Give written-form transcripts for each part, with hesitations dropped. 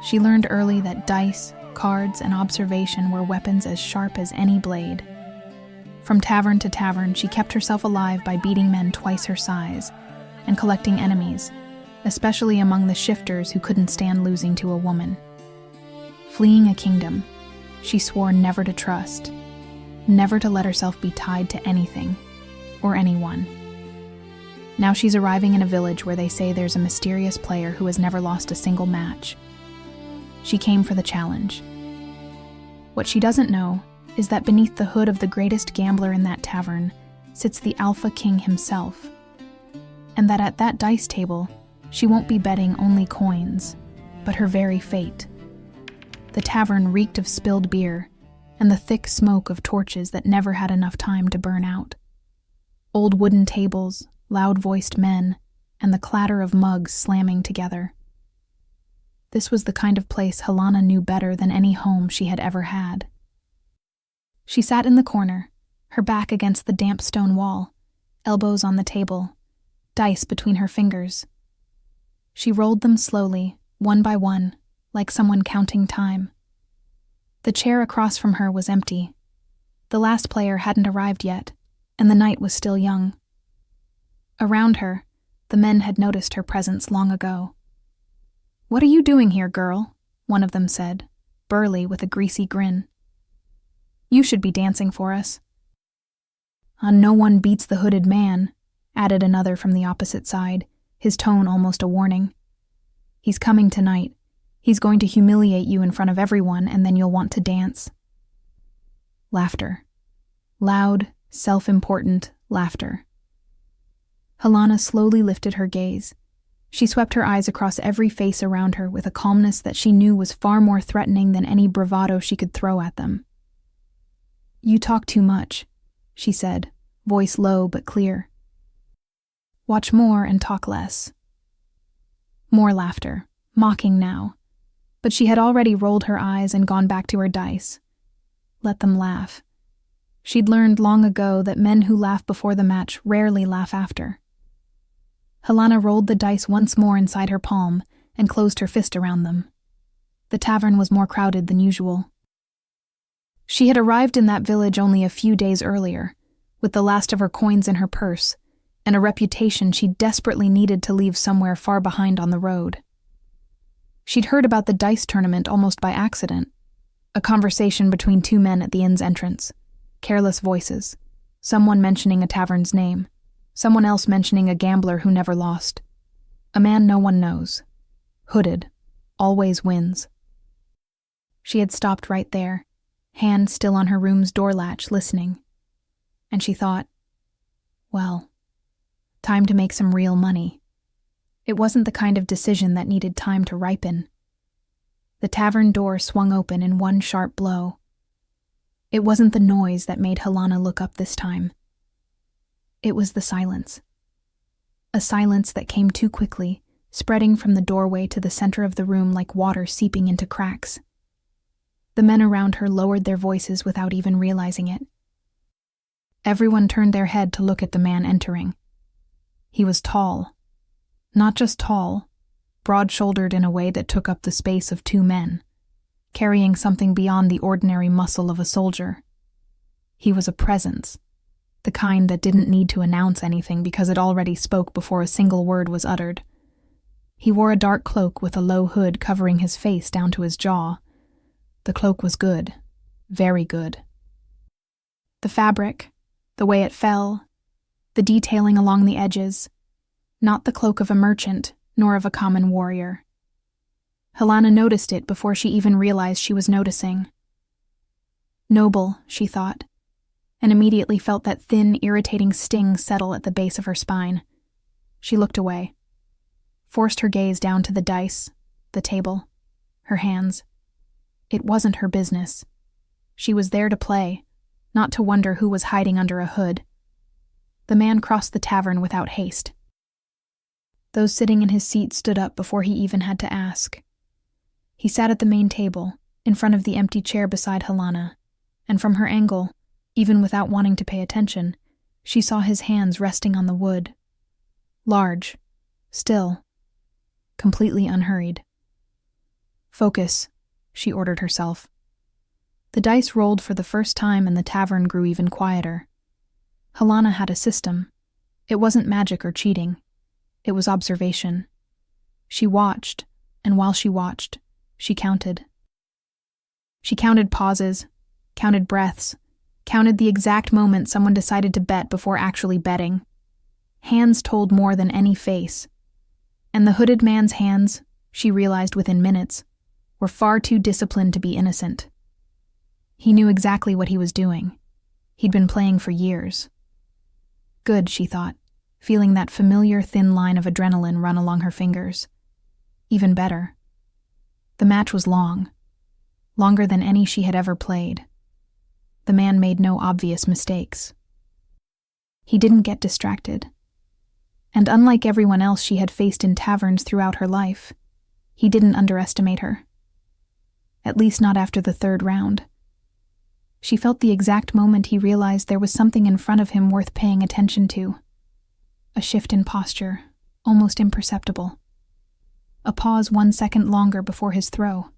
She learned early that dice, cards, and observation were weapons as sharp as any blade. From tavern to tavern, she kept herself alive by beating men twice her size and collecting enemies, especially among the shifters who couldn't stand losing to a woman. Fleeing a kingdom, she swore never to trust, never to let herself be tied to anything or anyone. Now she's arriving in a village where they say there's a mysterious player who has never lost a single match. She came for the challenge. What she doesn't know is that beneath the hood of the greatest gambler in that tavern sits the Alpha King himself, and that at that dice table, she won't be betting only coins, but her very fate. The tavern reeked of spilled beer and the thick smoke of torches that never had enough time to burn out. Old wooden tables, loud-voiced men, and the clatter of mugs slamming together. This was the kind of place Helena knew better than any home she had ever had. She sat in the corner, her back against the damp stone wall, elbows on the table, dice between her fingers. She rolled them slowly, one by one, like someone counting time. The chair across from her was empty. The last player hadn't arrived yet, and the night was still young. Around her, the men had noticed her presence long ago. "What are you doing here, girl?" one of them said, burly with a greasy grin. "You should be dancing for us." "No one beats the hooded man," added another from the opposite side, his tone almost a warning. "He's coming tonight. He's going to humiliate you in front of everyone, and then you'll want to dance." Laughter. Loud, self-important laughter. Helena slowly lifted her gaze. She swept her eyes across every face around her with a calmness that she knew was far more threatening than any bravado she could throw at them. "You talk too much," she said, voice low but clear. "Watch more and talk less." More laughter, mocking now, but she had already rolled her eyes and gone back to her dice. Let them laugh. She'd learned long ago that men who laugh before the match rarely laugh after. Helena rolled the dice once more inside her palm and closed her fist around them. The tavern was more crowded than usual. She had arrived in that village only a few days earlier, with the last of her coins in her purse, and a reputation she desperately needed to leave somewhere far behind on the road. She'd heard about the dice tournament almost by accident. A conversation between two men at the inn's entrance. Careless voices. Someone mentioning a tavern's name. Someone else mentioning a gambler who never lost. A man no one knows. Hooded. Always wins. She had stopped right there, hand still on her room's door latch, listening. And she thought, well, time to make some real money. It wasn't the kind of decision that needed time to ripen. The tavern door swung open in one sharp blow. It wasn't the noise that made Helena look up this time. It was the silence. A silence that came too quickly, spreading from the doorway to the center of the room like water seeping into cracks. The men around her lowered their voices without even realizing it. Everyone turned their head to look at the man entering. He was tall. Not just tall, broad-shouldered in a way that took up the space of two men, carrying something beyond the ordinary muscle of a soldier. He was a presence, the kind that didn't need to announce anything because it already spoke before a single word was uttered. He wore a dark cloak with a low hood covering his face down to his jaw. The cloak was good, very good. The fabric, the way it fell, the detailing along the edges, not the cloak of a merchant, nor of a common warrior. Helena noticed it before she even realized she was noticing. Noble, she thought, and immediately felt that thin, irritating sting settle at the base of her spine. She looked away, forced her gaze down to the dice, the table, her hands. It wasn't her business. She was there to play, not to wonder who was hiding under a hood. The man crossed the tavern without haste. Those sitting in his seat stood up before he even had to ask. He sat at the main table, in front of the empty chair beside Helena, and from her angle, even without wanting to pay attention, she saw his hands resting on the wood. Large, still, completely unhurried. Focus, she ordered herself. The dice rolled for the first time and the tavern grew even quieter. Helena had a system. It wasn't magic or cheating. It was observation. She watched, and while she watched, she counted. She counted pauses, counted breaths, counted the exact moment someone decided to bet before actually betting. Hands told more than any face. And the hooded man's hands, she realized within minutes, were far too disciplined to be innocent. He knew exactly what he was doing. He'd been playing for years. Good, she thought, feeling that familiar thin line of adrenaline run along her fingers. Even better. The match was long. Longer than any she had ever played. The man made no obvious mistakes. He didn't get distracted. And unlike everyone else she had faced in taverns throughout her life, he didn't underestimate her. At least not after the third round. She felt the exact moment he realized there was something in front of him worth paying attention to. A shift in posture, almost imperceptible. A pause 1 second longer before his throw.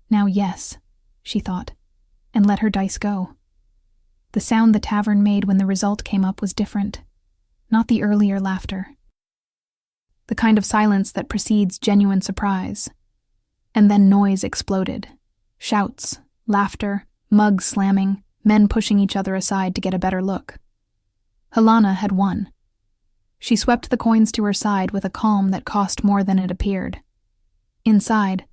Now yes, she thought, and let her dice go. The sound the tavern made when the result came up was different, not the earlier laughter. The kind of silence that precedes genuine surprise. And then noise exploded. Shouts, laughter, mugs slamming, men pushing each other aside to get a better look. Helena had won. She swept the coins to her side with a calm that cost more than it appeared. Inside,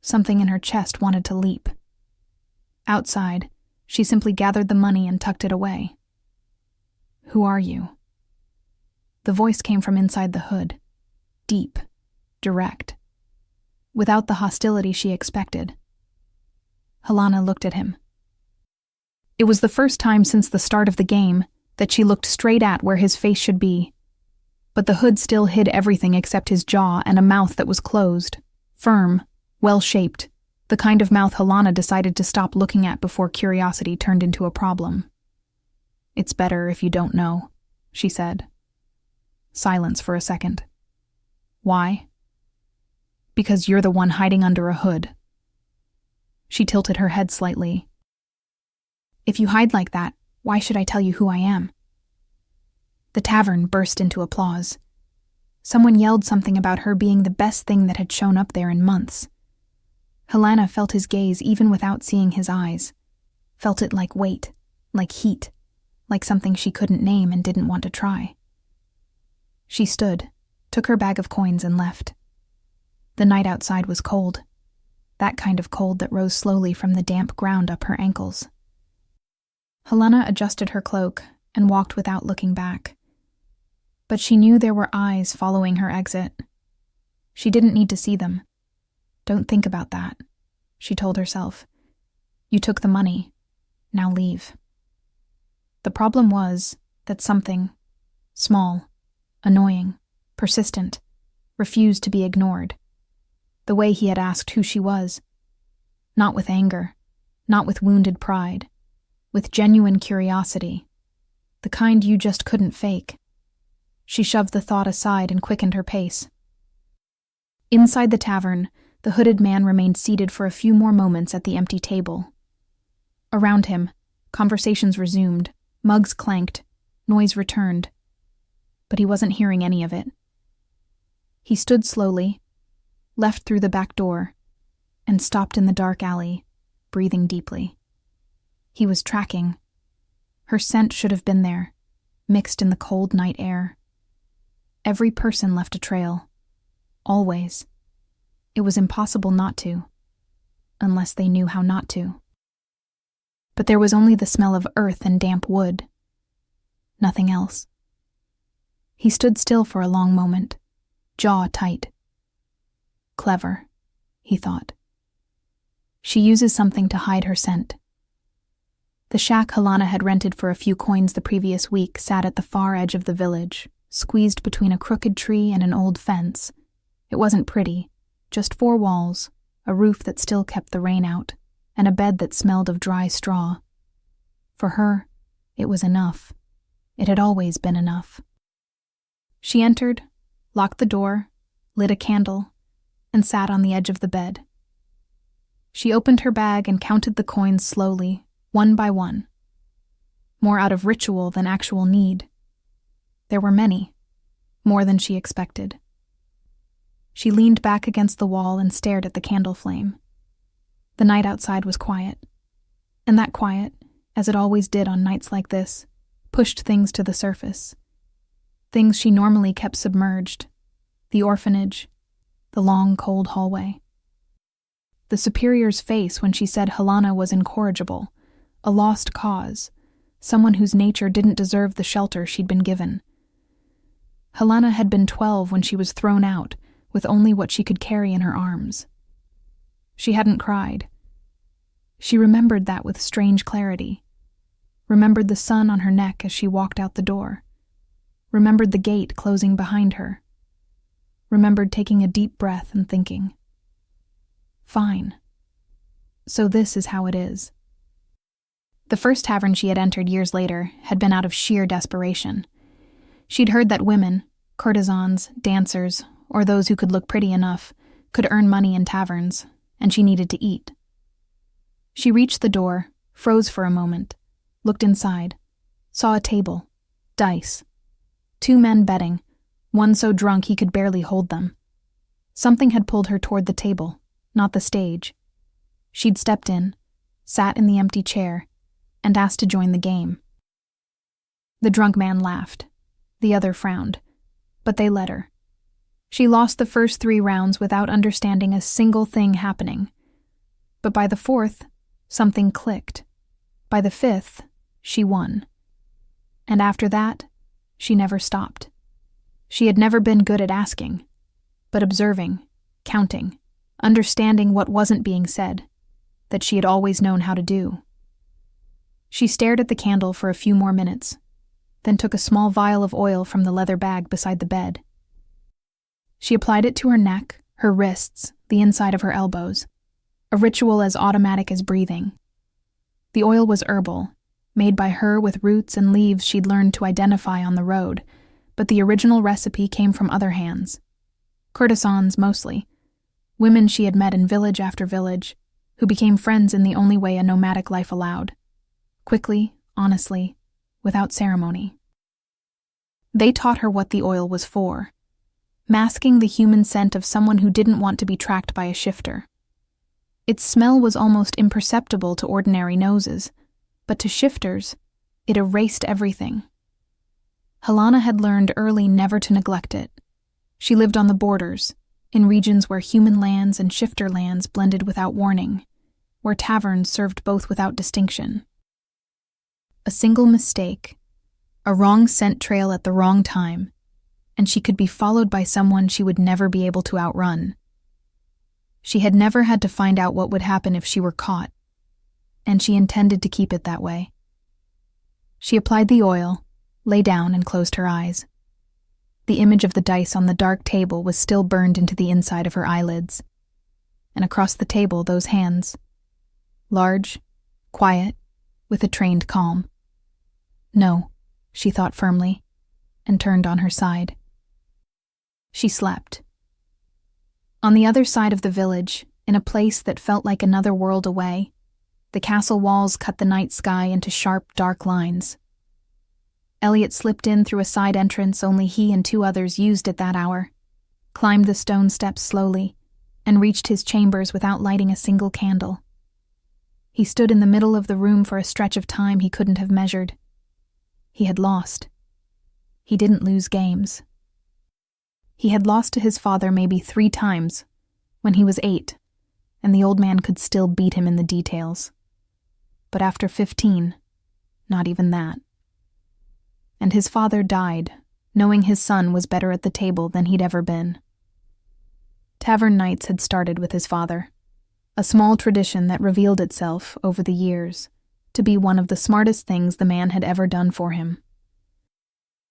something in her chest wanted to leap. Outside, she simply gathered the money and tucked it away. "Who are you?" The voice came from inside the hood. Deep, direct. Without the hostility she expected. Helena looked at him. It was the first time since the start of the game that she looked straight at where his face should be. But the hood still hid everything except his jaw and a mouth that was closed, firm, well-shaped, the kind of mouth Helena decided to stop looking at before curiosity turned into a problem. "It's better if you don't know," she said. Silence for a second. "Why?" "Because you're the one hiding under a hood." She tilted her head slightly. "If you hide like that, why should I tell you who I am?" The tavern burst into applause. Someone yelled something about her being the best thing that had shown up there in months. Helena felt his gaze even without seeing his eyes. Felt it like weight, like heat, like something she couldn't name and didn't want to try. She stood, took her bag of coins and left. The night outside was cold. That kind of cold that rose slowly from the damp ground up her ankles. Helena adjusted her cloak and walked without looking back. But she knew there were eyes following her exit. She didn't need to see them. "Don't think about that," she told herself. "You took the money. Now leave." The problem was that something, small, annoying, persistent, refused to be ignored. The way he had asked who she was. Not with anger, not with wounded pride, with genuine curiosity. The kind you just couldn't fake. She shoved the thought aside and quickened her pace. Inside the tavern, the hooded man remained seated for a few more moments at the empty table. Around him, conversations resumed, mugs clanked, noise returned. But he wasn't hearing any of it. He stood slowly, left through the back door, and stopped in the dark alley, breathing deeply. He was tracking. Her scent should have been there, mixed in the cold night air. Every person left a trail. Always. It was impossible not to, unless they knew how not to. But there was only the smell of earth and damp wood. Nothing else. He stood still for a long moment, jaw tight. Clever, he thought. She uses something to hide her scent. The shack Helena had rented for a few coins the previous week sat at the far edge of the village, squeezed between a crooked tree and an old fence. It wasn't pretty, just 4 walls, a roof that still kept the rain out, and a bed that smelled of dry straw. For her, it was enough. It had always been enough. She entered, locked the door, lit a candle, and sat on the edge of the bed, She opened her bag and counted the coins slowly, one by one. More out of ritual than actual need. There were many, more than she expected. She leaned back against the wall and stared at the candle flame. The night outside was quiet, and that quiet, as it always did on nights like this, pushed things to the surface. Things she normally kept submerged. The orphanage, the long, cold hallway. The superior's face when she said Helena was incorrigible, a lost cause, someone whose nature didn't deserve the shelter she'd been given. Helena had been 12 when she was thrown out, with only what she could carry in her arms. She hadn't cried. She remembered that with strange clarity. Remembered the sun on her neck as she walked out the door. Remembered the gate closing behind her. Remembered taking a deep breath and thinking, fine. So this is how it is. The first tavern she had entered years later had been out of sheer desperation. She'd heard that women, courtesans, dancers, or those who could look pretty enough, could earn money in taverns, and she needed to eat. She reached the door, froze for a moment, looked inside, saw a table, dice. 2 men betting, one so drunk he could barely hold them. Something had pulled her toward the table, not the stage. She'd stepped in, sat in the empty chair, and asked to join the game. The drunk man laughed. The other frowned, but they let her. She lost the first 3 rounds without understanding a single thing happening. But by the 4th, something clicked. By the 5th, she won. And after that, she never stopped. She had never been good at asking, but observing, counting, understanding what wasn't being said, that she had always known how to do. She stared at the candle for a few more minutes, then took a small vial of oil from the leather bag beside the bed. She applied it to her neck, her wrists, the inside of her elbows, a ritual as automatic as breathing. The oil was herbal, made by her with roots and leaves she'd learned to identify on the road, but the original recipe came from other hands. Courtesans, mostly. Women she had met in village after village, who became friends in the only way a nomadic life allowed. Quickly, honestly, without ceremony. They taught her what the oil was for, masking the human scent of someone who didn't want to be tracked by a shifter. Its smell was almost imperceptible to ordinary noses, but to shifters, it erased everything. Helena had learned early never to neglect it. She lived on the borders, in regions where human lands and shifter lands blended without warning, where taverns served both without distinction. A single mistake, a wrong scent trail at the wrong time, and she could be followed by someone she would never be able to outrun. She had never had to find out what would happen if she were caught, and she intended to keep it that way. She applied the oil, lay down and closed her eyes. The image of the dice on the dark table was still burned into the inside of her eyelids. And across the table, those hands. Large, quiet, with a trained calm. No, she thought firmly, and turned on her side. She slept. On the other side of the village, in a place that felt like another world away, the castle walls cut the night sky into sharp, dark lines. Elliot slipped in through a side entrance only he and 2 others used at that hour, climbed the stone steps slowly, and reached his chambers without lighting a single candle. He stood in the middle of the room for a stretch of time he couldn't have measured. He had lost. He didn't lose games. He had lost to his father maybe 3 times, when he was 8, and the old man could still beat him in the details. But after 15, not even that. And his father died, knowing his son was better at the table than he'd ever been. Tavern nights had started with his father, a small tradition that revealed itself, over the years, to be one of the smartest things the man had ever done for him.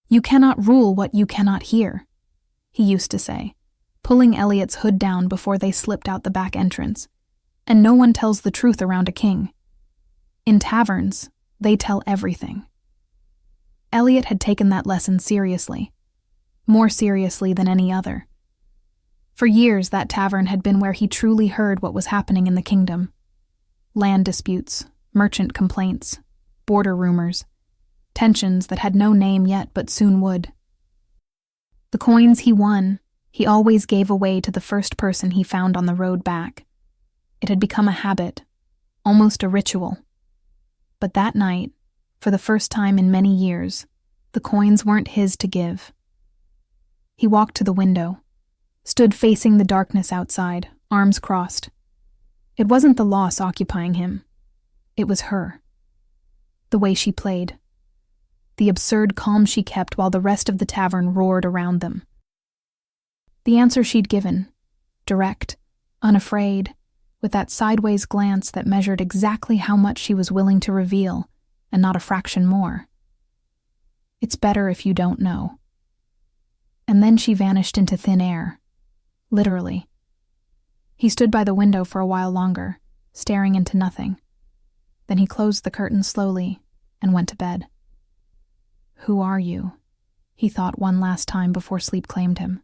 "You cannot rule what you cannot hear," he used to say, pulling Elliot's hood down before they slipped out the back entrance. "And no one tells the truth around a king. In taverns, they tell everything." Elliot had taken that lesson seriously, more seriously than any other. For years, that tavern had been where he truly heard what was happening in the kingdom. Land disputes, merchant complaints, border rumors, tensions that had no name yet but soon would. The coins he won, he always gave away to the first person he found on the road back. It had become a habit, almost a ritual. But that night, for the first time in many years, the coins weren't his to give. He walked to the window, stood facing the darkness outside, arms crossed. It wasn't the loss occupying him. It was her. The way she played. The absurd calm she kept while the rest of the tavern roared around them. The answer she'd given, direct, unafraid, with that sideways glance that measured exactly how much she was willing to reveal, and not a fraction more. It's better if you don't know. And then she vanished into thin air. Literally. He stood by the window for a while longer, staring into nothing. Then he closed the curtain slowly and went to bed. Who are you? He thought one last time before sleep claimed him.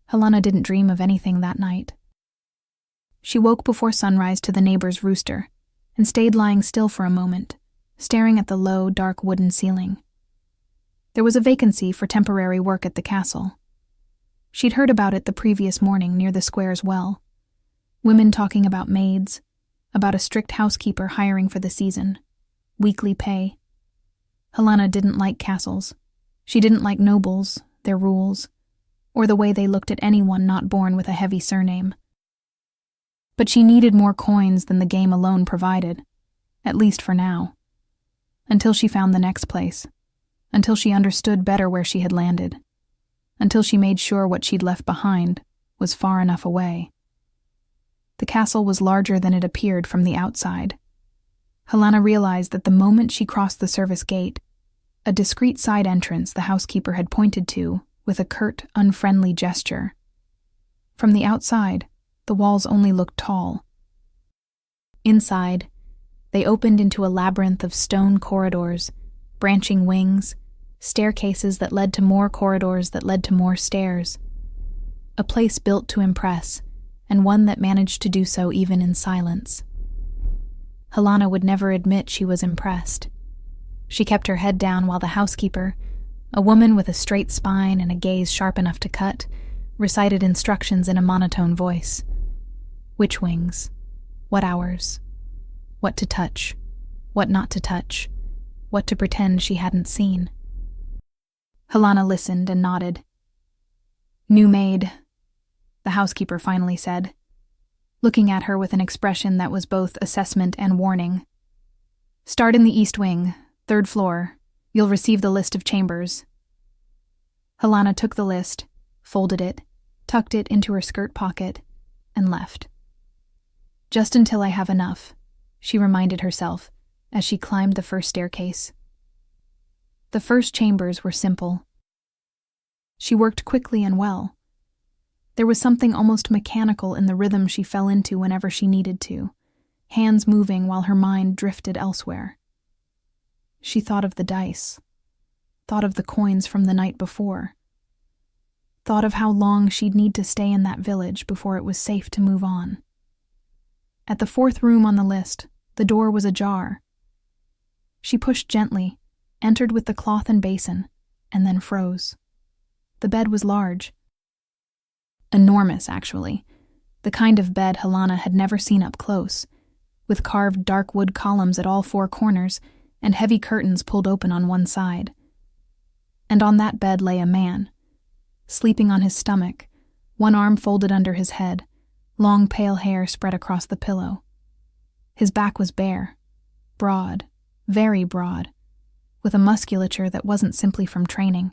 Helena didn't dream of anything that night. She woke before sunrise to the neighbor's rooster and stayed lying still for a moment, staring at the low, dark wooden ceiling. There was a vacancy for temporary work at the castle. She'd heard about it the previous morning near the square's well. Women talking about maids, about a strict housekeeper hiring for the season, weekly pay. Helena didn't like castles. She didn't like nobles, their rules, or the way they looked at anyone not born with a heavy surname. But she needed more coins than the game alone provided, at least for now. Until she found the next place. Until she understood better where she had landed. Until she made sure what she'd left behind was far enough away. The castle was larger than it appeared from the outside. Helena realized that the moment she crossed the service gate, a discreet side entrance the housekeeper had pointed to with a curt, unfriendly gesture. From the outside, the walls only looked tall. Inside, they opened into a labyrinth of stone corridors, branching wings, staircases that led to more corridors that led to more stairs. A place built to impress, and one that managed to do so even in silence. Helena would never admit she was impressed. She kept her head down while the housekeeper, a woman with a straight spine and a gaze sharp enough to cut, recited instructions in a monotone voice. Which wings? What hours? What to touch? What not to touch? What to pretend she hadn't seen? Helena listened and nodded. New maid, the housekeeper finally said, looking at her with an expression that was both assessment and warning. Start in the east wing, 3rd floor. You'll receive the list of chambers. Helena took the list, folded it, tucked it into her skirt pocket, and left. Just until I have enough, she reminded herself as she climbed the first staircase. The first chambers were simple. She worked quickly and well. There was something almost mechanical in the rhythm she fell into whenever she needed to, hands moving while her mind drifted elsewhere. She thought of the dice, thought of the coins from the night before, thought of how long she'd need to stay in that village before it was safe to move on. At the 4th room on the list, the door was ajar. She pushed gently, entered with the cloth and basin, and then froze. The bed was large. Enormous, actually. The kind of bed Helena had never seen up close, with carved dark wood columns at all 4 corners and heavy curtains pulled open on one side. And on that bed lay a man, sleeping on his stomach, one arm folded under his head, long pale hair spread across the pillow. His back was bare, broad, very broad, with a musculature that wasn't simply from training,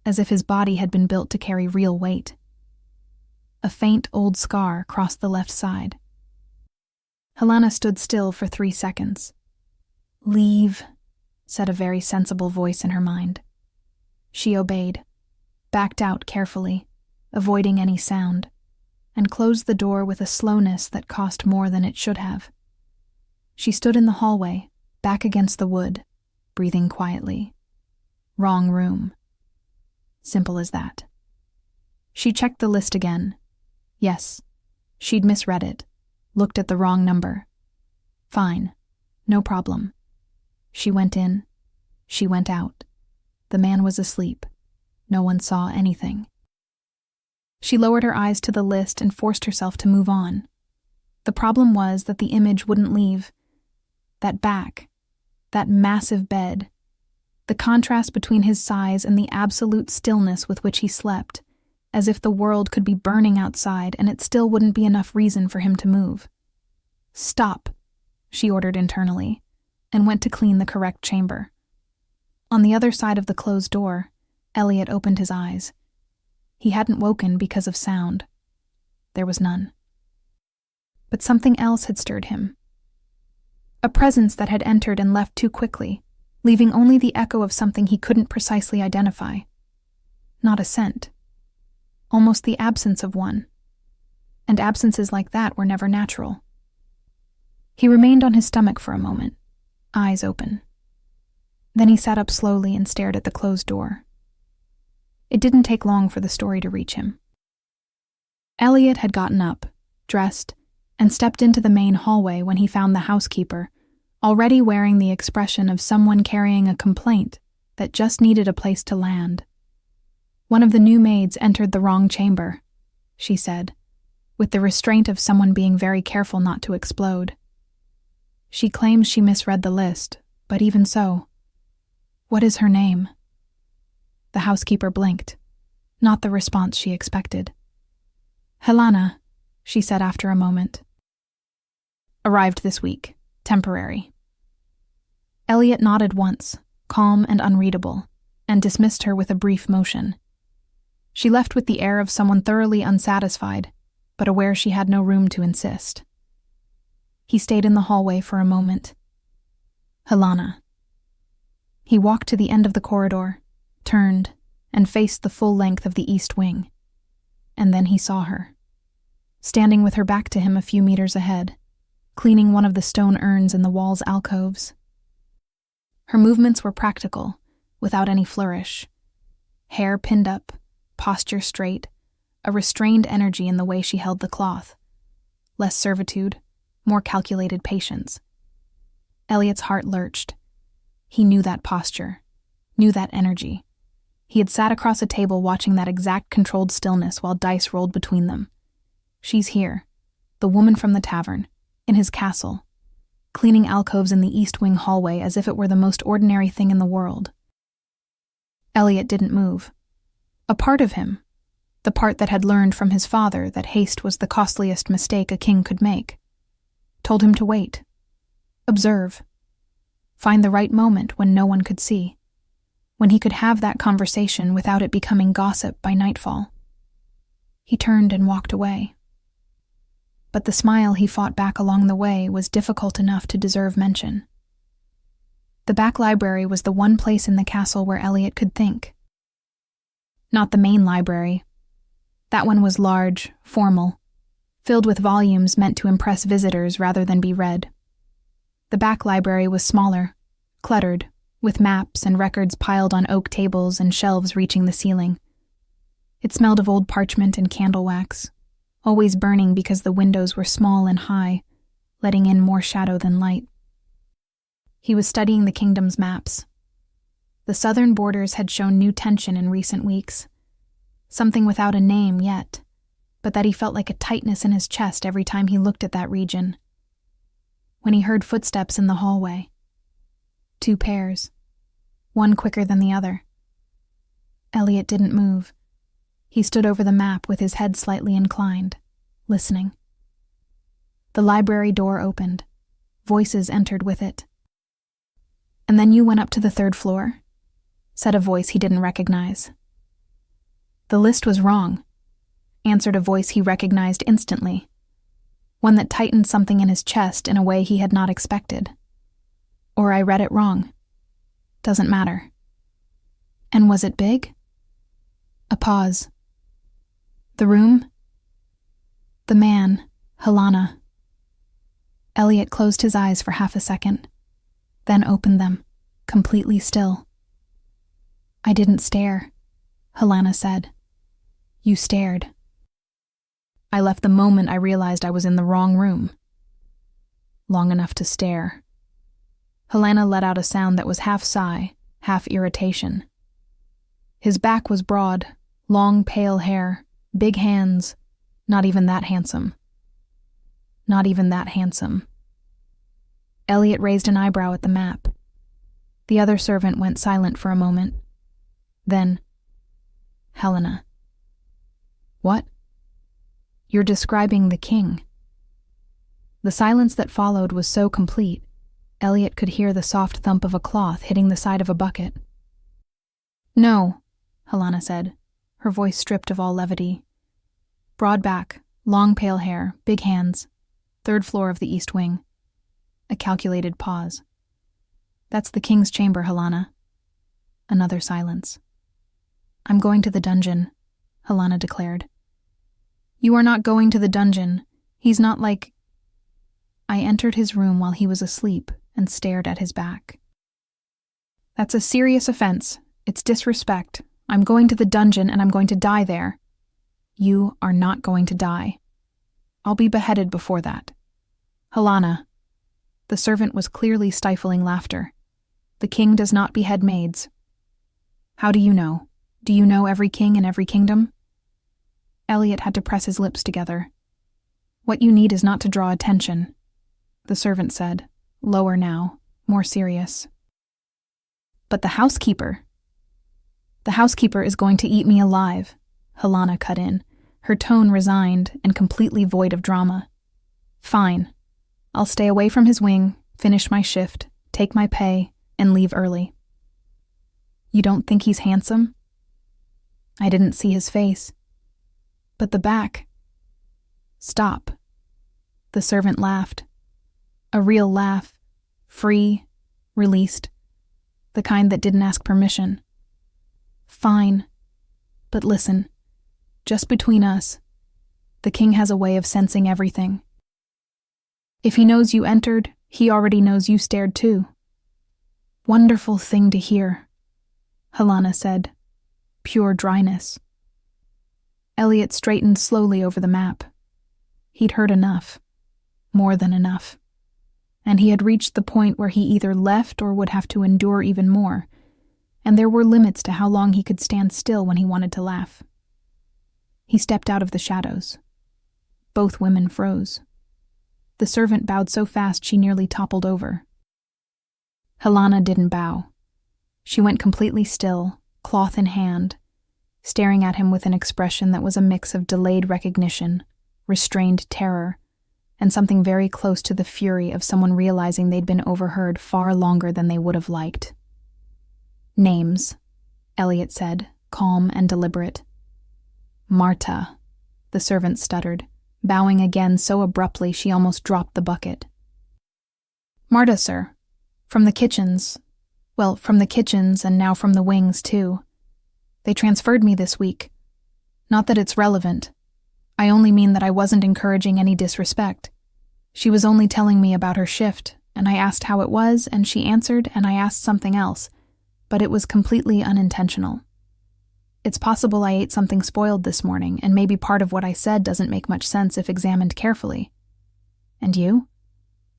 as if his body had been built to carry real weight. A faint old scar crossed the left side. Helena stood still for 3 seconds. "Leave," said a very sensible voice in her mind. She obeyed, backed out carefully, avoiding any sound, and closed the door with a slowness that cost more than it should have. She stood in the hallway, back against the wood, breathing quietly. Wrong room. Simple as that. She checked the list again. Yes, she'd misread it, looked at the wrong number. Fine, no problem. She went in, she went out. The man was asleep. No one saw anything. She lowered her eyes to the list and forced herself to move on. The problem was that the image wouldn't leave. That back, that massive bed, the contrast between his size and the absolute stillness with which he slept, as if the world could be burning outside and it still wouldn't be enough reason for him to move. Stop, she ordered internally, and went to clean the correct chamber. On the other side of the closed door, Elliot opened his eyes. He hadn't woken because of sound. There was none. But something else had stirred him. A presence that had entered and left too quickly, leaving only the echo of something he couldn't precisely identify. Not a scent. Almost the absence of one. And absences like that were never natural. He remained on his stomach for a moment, eyes open. Then he sat up slowly and stared at the closed door. It didn't take long for the story to reach him. Elliot had gotten up, dressed, and stepped into the main hallway when he found the housekeeper, already wearing the expression of someone carrying a complaint that just needed a place to land. One of the new maids entered the wrong chamber, she said, with the restraint of someone being very careful not to explode. She claims she misread the list, but even so, what is her name? The housekeeper blinked, not the response she expected. Helena, she said after a moment. Arrived this week, temporary. Elliot nodded once, calm and unreadable, and dismissed her with a brief motion. She left with the air of someone thoroughly unsatisfied, but aware she had no room to insist. He stayed in the hallway for a moment. Helena. He walked to the end of the corridor, turned, and faced the full length of the east wing. And then he saw her, standing with her back to him a few meters ahead, cleaning one of the stone urns in the wall's alcoves. Her movements were practical, without any flourish. Hair pinned up, posture straight, a restrained energy in the way she held the cloth. Less servitude, more calculated patience. Elliot's heart lurched. He knew that posture, knew that energy. He had sat across a table watching that exact controlled stillness while dice rolled between them. She's here, the woman from the tavern, in his castle, cleaning alcoves in the east wing hallway as if it were the most ordinary thing in the world. Elliot didn't move. A part of him, the part that had learned from his father that haste was the costliest mistake a king could make, told him to wait, observe, find the right moment when no one could see, when he could have that conversation without it becoming gossip by nightfall. He turned and walked away. But the smile he fought back along the way was difficult enough to deserve mention. The back library was the one place in the castle where Elliot could think. Not the main library. That one was large, formal, filled with volumes meant to impress visitors rather than be read. The back library was smaller, cluttered, with maps and records piled on oak tables and shelves reaching the ceiling. It smelled of old parchment and candle wax, always burning because the windows were small and high, letting in more shadow than light. He was studying the kingdom's maps. The southern borders had shown new tension in recent weeks, something without a name yet, but that he felt like a tightness in his chest every time he looked at that region. When he heard footsteps in the hallway, 2 pairs, one quicker than the other. Elliot didn't move. He stood over the map with his head slightly inclined, listening. The library door opened. Voices entered with it. "And then you went up to the 3rd floor?" said a voice he didn't recognize. "The list was wrong," answered a voice he recognized instantly, one that tightened something in his chest in a way he had not expected. "Or I read it wrong. Doesn't matter." "And was it big?" A pause. "The room?" "The man, Helena." Elliot closed his eyes for half a second, then opened them, completely still. "I didn't stare," Helena said. You stared. I left the moment I realized I was in the wrong room. Long enough to stare. Helena let out a sound that was half sigh, half irritation. His back was broad, long pale hair, big hands, not even that handsome. Not even that handsome. Elliot raised an eyebrow at the map. The other servant went silent for a moment. Then, Helena. What? You're describing the king. The silence that followed was so complete, Elliot could hear the soft thump of a cloth hitting the side of a bucket. No, Helena said, her voice stripped of all levity. Broad back, long pale hair, big hands, 3rd floor of the east wing. A calculated pause. That's the king's chamber, Helena. Another silence. I'm going to the dungeon, Helena declared. You are not going to the dungeon. He's not like... I entered his room while he was asleep and stared at his back. That's a serious offense. It's disrespect. I'm going to the dungeon and I'm going to die there. You are not going to die. I'll be beheaded before that. Helena. The servant was clearly stifling laughter. The king does not behead maids. How do you know? Do you know every king in every kingdom? Elliot had to press his lips together. What you need is not to draw attention, the servant said, lower now, more serious. But the housekeeper. The housekeeper is going to eat me alive, Helena cut in, her tone resigned and completely void of drama. Fine. I'll stay away from his wing, finish my shift, take my pay, and leave early. You don't think he's handsome? I didn't see his face. But the back. Stop. The servant laughed. A real laugh. Free. Released. The kind that didn't ask permission. Fine. But listen. Just between us. The king has a way of sensing everything. If he knows you entered, he already knows you stared too. Wonderful thing to hear, Helena said. Pure dryness. Elliot straightened slowly over the map. He'd heard enough. More than enough. And he had reached the point where he either left or would have to endure even more, and there were limits to how long he could stand still when he wanted to laugh. He stepped out of the shadows. Both women froze. The servant bowed so fast she nearly toppled over. Helena didn't bow. She went completely still, cloth in hand, staring at him with an expression that was a mix of delayed recognition, restrained terror, and something very close to the fury of someone realizing they'd been overheard far longer than they would have liked. Names, Elliot said, calm and deliberate. Marta, the servant stuttered, bowing again so abruptly she almost dropped the bucket. Marta, sir. From the kitchens. Well, from the kitchens and now from the wings, too. They transferred me this week. Not that it's relevant. I only mean that I wasn't encouraging any disrespect. She was only telling me about her shift, and I asked how it was, and she answered, and I asked something else, but it was completely unintentional. It's possible I ate something spoiled this morning, and maybe part of what I said doesn't make much sense if examined carefully. And you?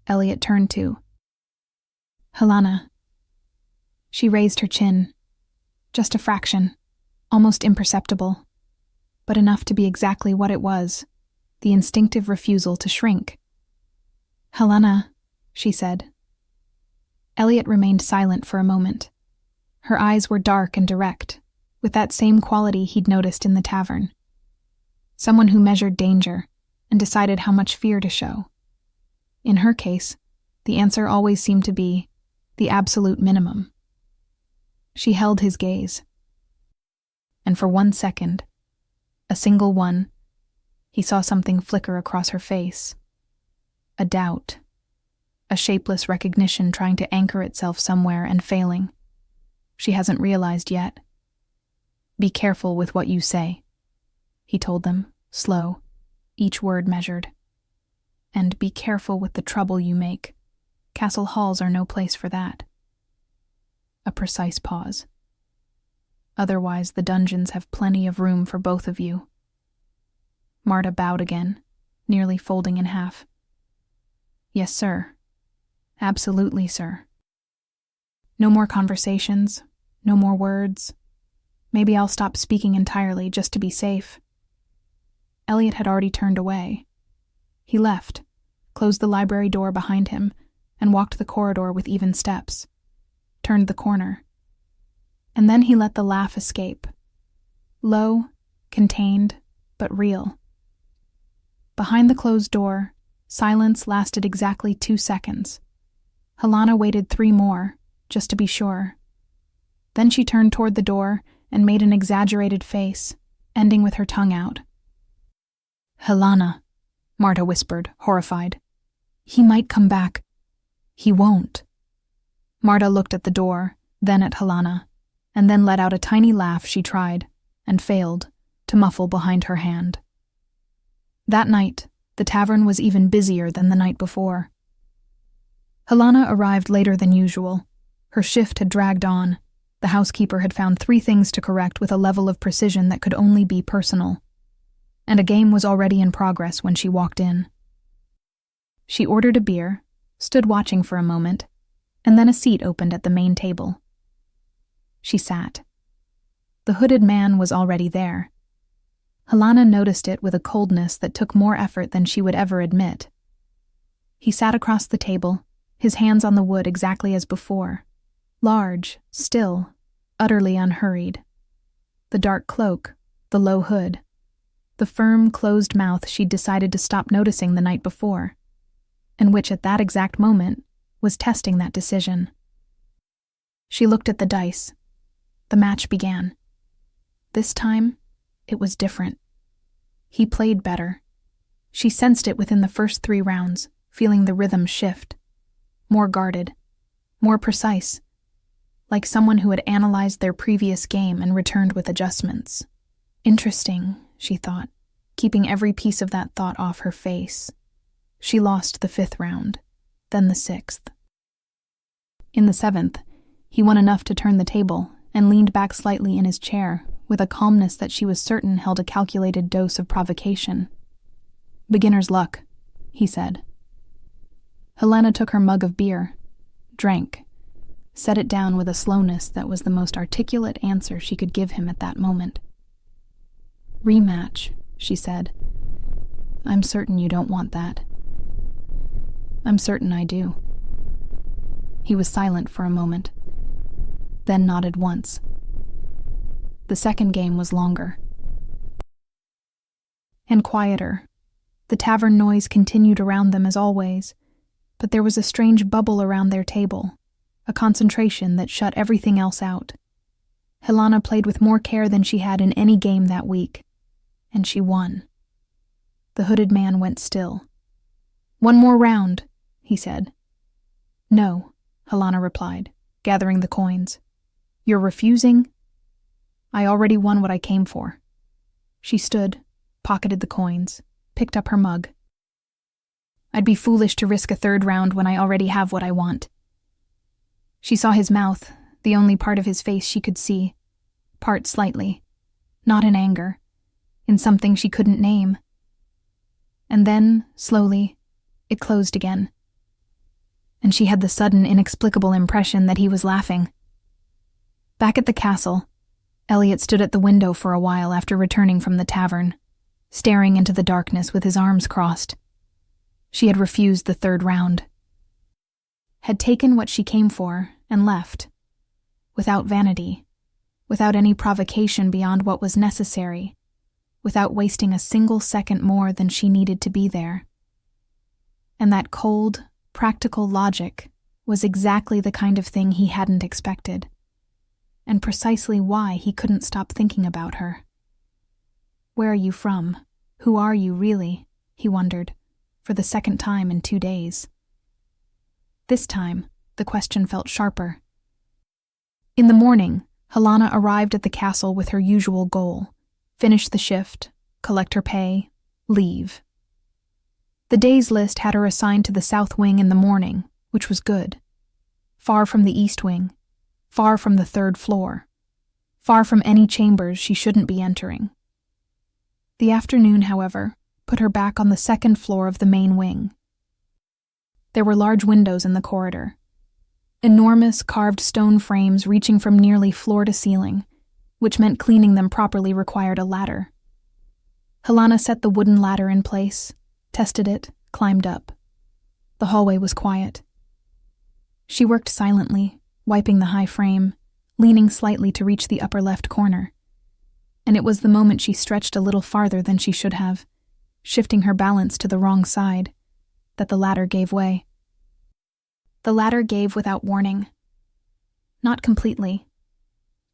Elliot turned to. Helena. She raised her chin. Just a fraction, almost imperceptible, but enough to be exactly what it was, the instinctive refusal to shrink. Helena, she said. Elliot remained silent for a moment. Her eyes were dark and direct, with that same quality he'd noticed in the tavern. Someone who measured danger and decided how much fear to show. In her case, the answer always seemed to be the absolute minimum. She held his gaze. And for 1 second, a single one, he saw something flicker across her face. A doubt. A shapeless recognition trying to anchor itself somewhere and failing. She hasn't realized yet. Be careful with what you say, he told them, slow, each word measured. And be careful with the trouble you make. Castle halls are no place for that. A precise pause. Otherwise, the dungeons have plenty of room for both of you, Marta bowed again, nearly folding in half. Yes, sir. Absolutely, sir. No more conversations, no more words. Maybe I'll stop speaking entirely just to be safe. Elliot had already turned away. He left, closed the library door behind him, and walked the corridor with even steps, turned the corner. And then he let the laugh escape. Low, contained, but real. Behind the closed door, silence lasted exactly 2 seconds. Helena waited 3 more, just to be sure. Then she turned toward the door and made an exaggerated face, ending with her tongue out. Helena, Marta whispered, horrified. He might come back. He won't. Marta looked at the door, then at Helena, and then let out a tiny laugh she tried, and failed, to muffle behind her hand. That night, the tavern was even busier than the night before. Helena arrived later than usual. Her shift had dragged on. The housekeeper had found 3 things to correct with a level of precision that could only be personal. And a game was already in progress when she walked in. She ordered a beer, stood watching for a moment, and then a seat opened at the main table. She sat. The hooded man was already there. Helena noticed it with a coldness that took more effort than she would ever admit. He sat across the table, his hands on the wood exactly as before, large, still, utterly unhurried. The dark cloak, the low hood, the firm, closed mouth she'd decided to stop noticing the night before, and which at that exact moment was testing that decision. She looked at the dice. The match began. This time, it was different. He played better. She sensed it within the first 3 rounds, feeling the rhythm shift. More guarded, more precise, like someone who had analyzed their previous game and returned with adjustments. Interesting, she thought, keeping every piece of that thought off her face. She lost the 5th round, then the 6th. In the 7th, he won enough to turn the table and leaned back slightly in his chair with a calmness that she was certain held a calculated dose of provocation. Beginner's luck, he said. Helena took her mug of beer, drank, set it down with a slowness that was the most articulate answer she could give him at that moment. Rematch, she said. I'm certain you don't want that. I'm certain I do. He was silent for a moment, then nodded once. The second game was longer. And quieter. The tavern noise continued around them as always, but there was a strange bubble around their table, a concentration that shut everything else out. Helena played with more care than she had in any game that week, and she won. The hooded man went still. One more round, he said. No, Helena replied, gathering the coins. You're refusing? I already won what I came for. She stood, pocketed the coins, picked up her mug. I'd be foolish to risk a 3rd round when I already have what I want. She saw his mouth, the only part of his face she could see, part slightly, not in anger, in something she couldn't name. And then, slowly, it closed again. And she had the sudden, inexplicable impression that he was laughing. Back at the castle, Elliot stood at the window for a while after returning from the tavern, staring into the darkness with his arms crossed. She had refused the 3rd round. Had taken what she came for and left, without vanity, without any provocation beyond what was necessary, without wasting a single second more than she needed to be there. And that cold, practical logic was exactly the kind of thing he hadn't expected, and precisely why he couldn't stop thinking about her. Where are you from? Who are you, really? He wondered, for the 2nd time in 2 days. This time, the question felt sharper. In the morning, Helena arrived at the castle with her usual goal: finish the shift, collect her pay, leave. The day's list had her assigned to the south wing in the morning, which was good. Far from the east wing, far from the 3rd floor, far from any chambers she shouldn't be entering. The afternoon, however, put her back on the second floor of the main wing. There were large windows in the corridor, enormous carved stone frames reaching from nearly floor to ceiling, which meant cleaning them properly required a ladder. Helena set the wooden ladder in place, tested it, climbed up. The hallway was quiet. She worked silently, wiping the high frame, leaning slightly to reach the upper left corner. And it was the moment she stretched a little farther than she should have, shifting her balance to the wrong side, that the ladder gave way. The ladder gave without warning. Not completely.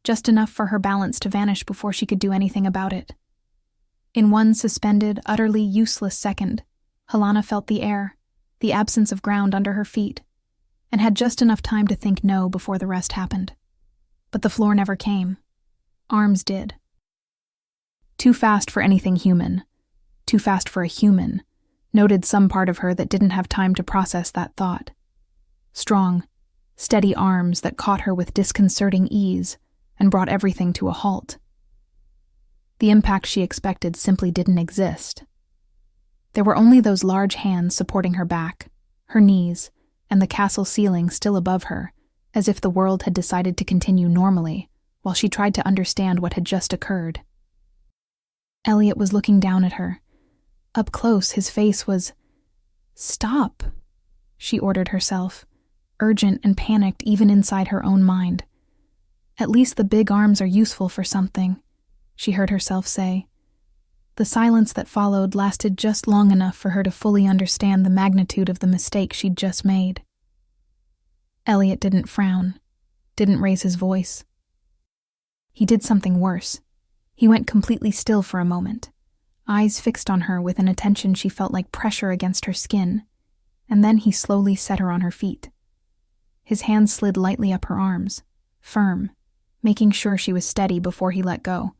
Just enough for her balance to vanish before she could do anything about it. In one suspended, utterly useless second, Helena felt the air, the absence of ground under her feet, and had just enough time to think no before the rest happened. But the floor never came. Arms did. Too fast for anything human. Too fast for a human, noted some part of her that didn't have time to process that thought. Strong, steady arms that caught her with disconcerting ease and brought everything to a halt. The impact she expected simply didn't exist. There were only those large hands supporting her back, her knees, and the castle ceiling still above her, as if the world had decided to continue normally, while she tried to understand what had just occurred. Elliot was looking down at her. Up close, his face was... "Stop," she ordered herself, urgent and panicked even inside her own mind. "At least the big arms are useful for something," she heard herself say. The silence that followed lasted just long enough for her to fully understand the magnitude of the mistake she'd just made. Elliot didn't frown, didn't raise his voice. He did something worse. He went completely still for a moment, eyes fixed on her with an attention she felt like pressure against her skin, and then he slowly set her on her feet. His hands slid lightly up her arms, firm, making sure she was steady before he let go.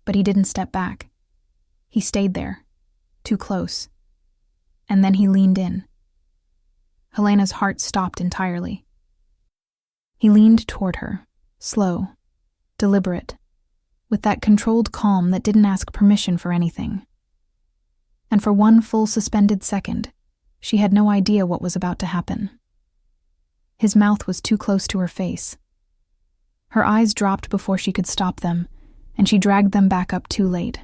But he didn't step back. He stayed there, too close. And then he leaned in. Helena's heart stopped entirely. He leaned toward her, slow, deliberate, with that controlled calm that didn't ask permission for anything. And for one full suspended second, she had no idea what was about to happen. His mouth was too close to her face. Her eyes dropped before she could stop them, and she dragged them back up too late.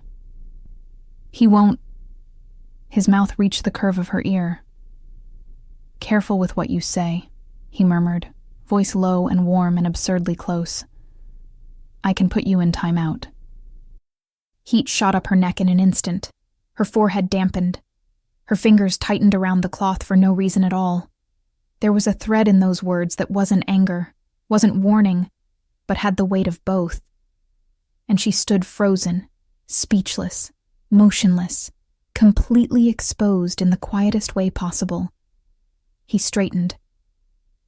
"He won't..." His mouth reached the curve of her ear. "Careful with what you say," he murmured, voice low and warm and absurdly close. "I can put you in timeout." Heat shot up her neck in an instant. Her forehead dampened. Her fingers tightened around the cloth for no reason at all. There was a thread in those words that wasn't anger, wasn't warning, but had the weight of both. And she stood frozen, speechless, motionless, completely exposed in the quietest way possible. He straightened,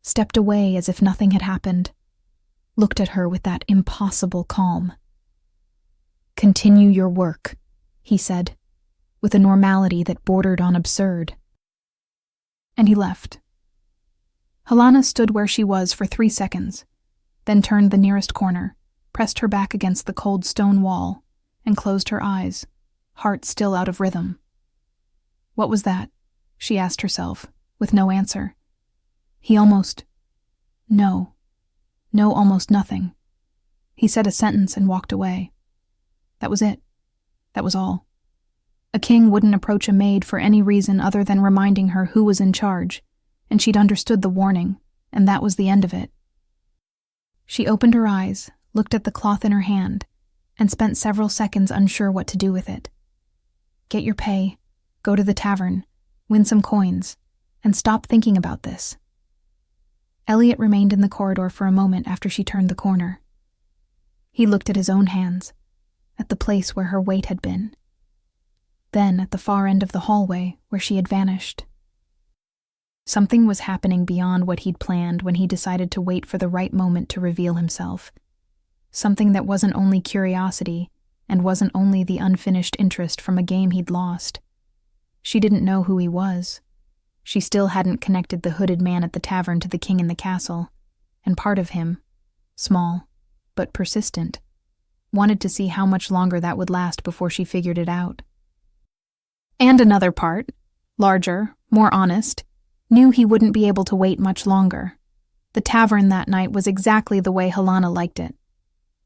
stepped away as if nothing had happened, looked at her with that impossible calm. "Continue your work," he said, with a normality that bordered on absurd. And he left. Helena stood where she was for 3 seconds, then turned the nearest corner, pressed her back against the cold stone wall, and closed her eyes, heart still out of rhythm. What was that? She asked herself, with no answer. He almost... No, almost nothing. He said a sentence and walked away. That was it. That was all. A king wouldn't approach a maid for any reason other than reminding her who was in charge, and she'd understood the warning, and that was the end of it. She opened her eyes, looked at the cloth in her hand, and spent several seconds unsure what to do with it. Get your pay, go to the tavern, win some coins, and stop thinking about this. Elliot remained in the corridor for a moment after she turned the corner. He looked at his own hands, at the place where her weight had been, then at the far end of the hallway where she had vanished. Something was happening beyond what he'd planned when he decided to wait for the right moment to reveal himself. Something that wasn't only curiosity and wasn't only the unfinished interest from a game he'd lost. She didn't know who he was. She still hadn't connected the hooded man at the tavern to the king in the castle, and part of him, small but persistent, wanted to see how much longer that would last before she figured it out. And another part, larger, more honest, knew he wouldn't be able to wait much longer. The tavern that night was exactly the way Helena liked it.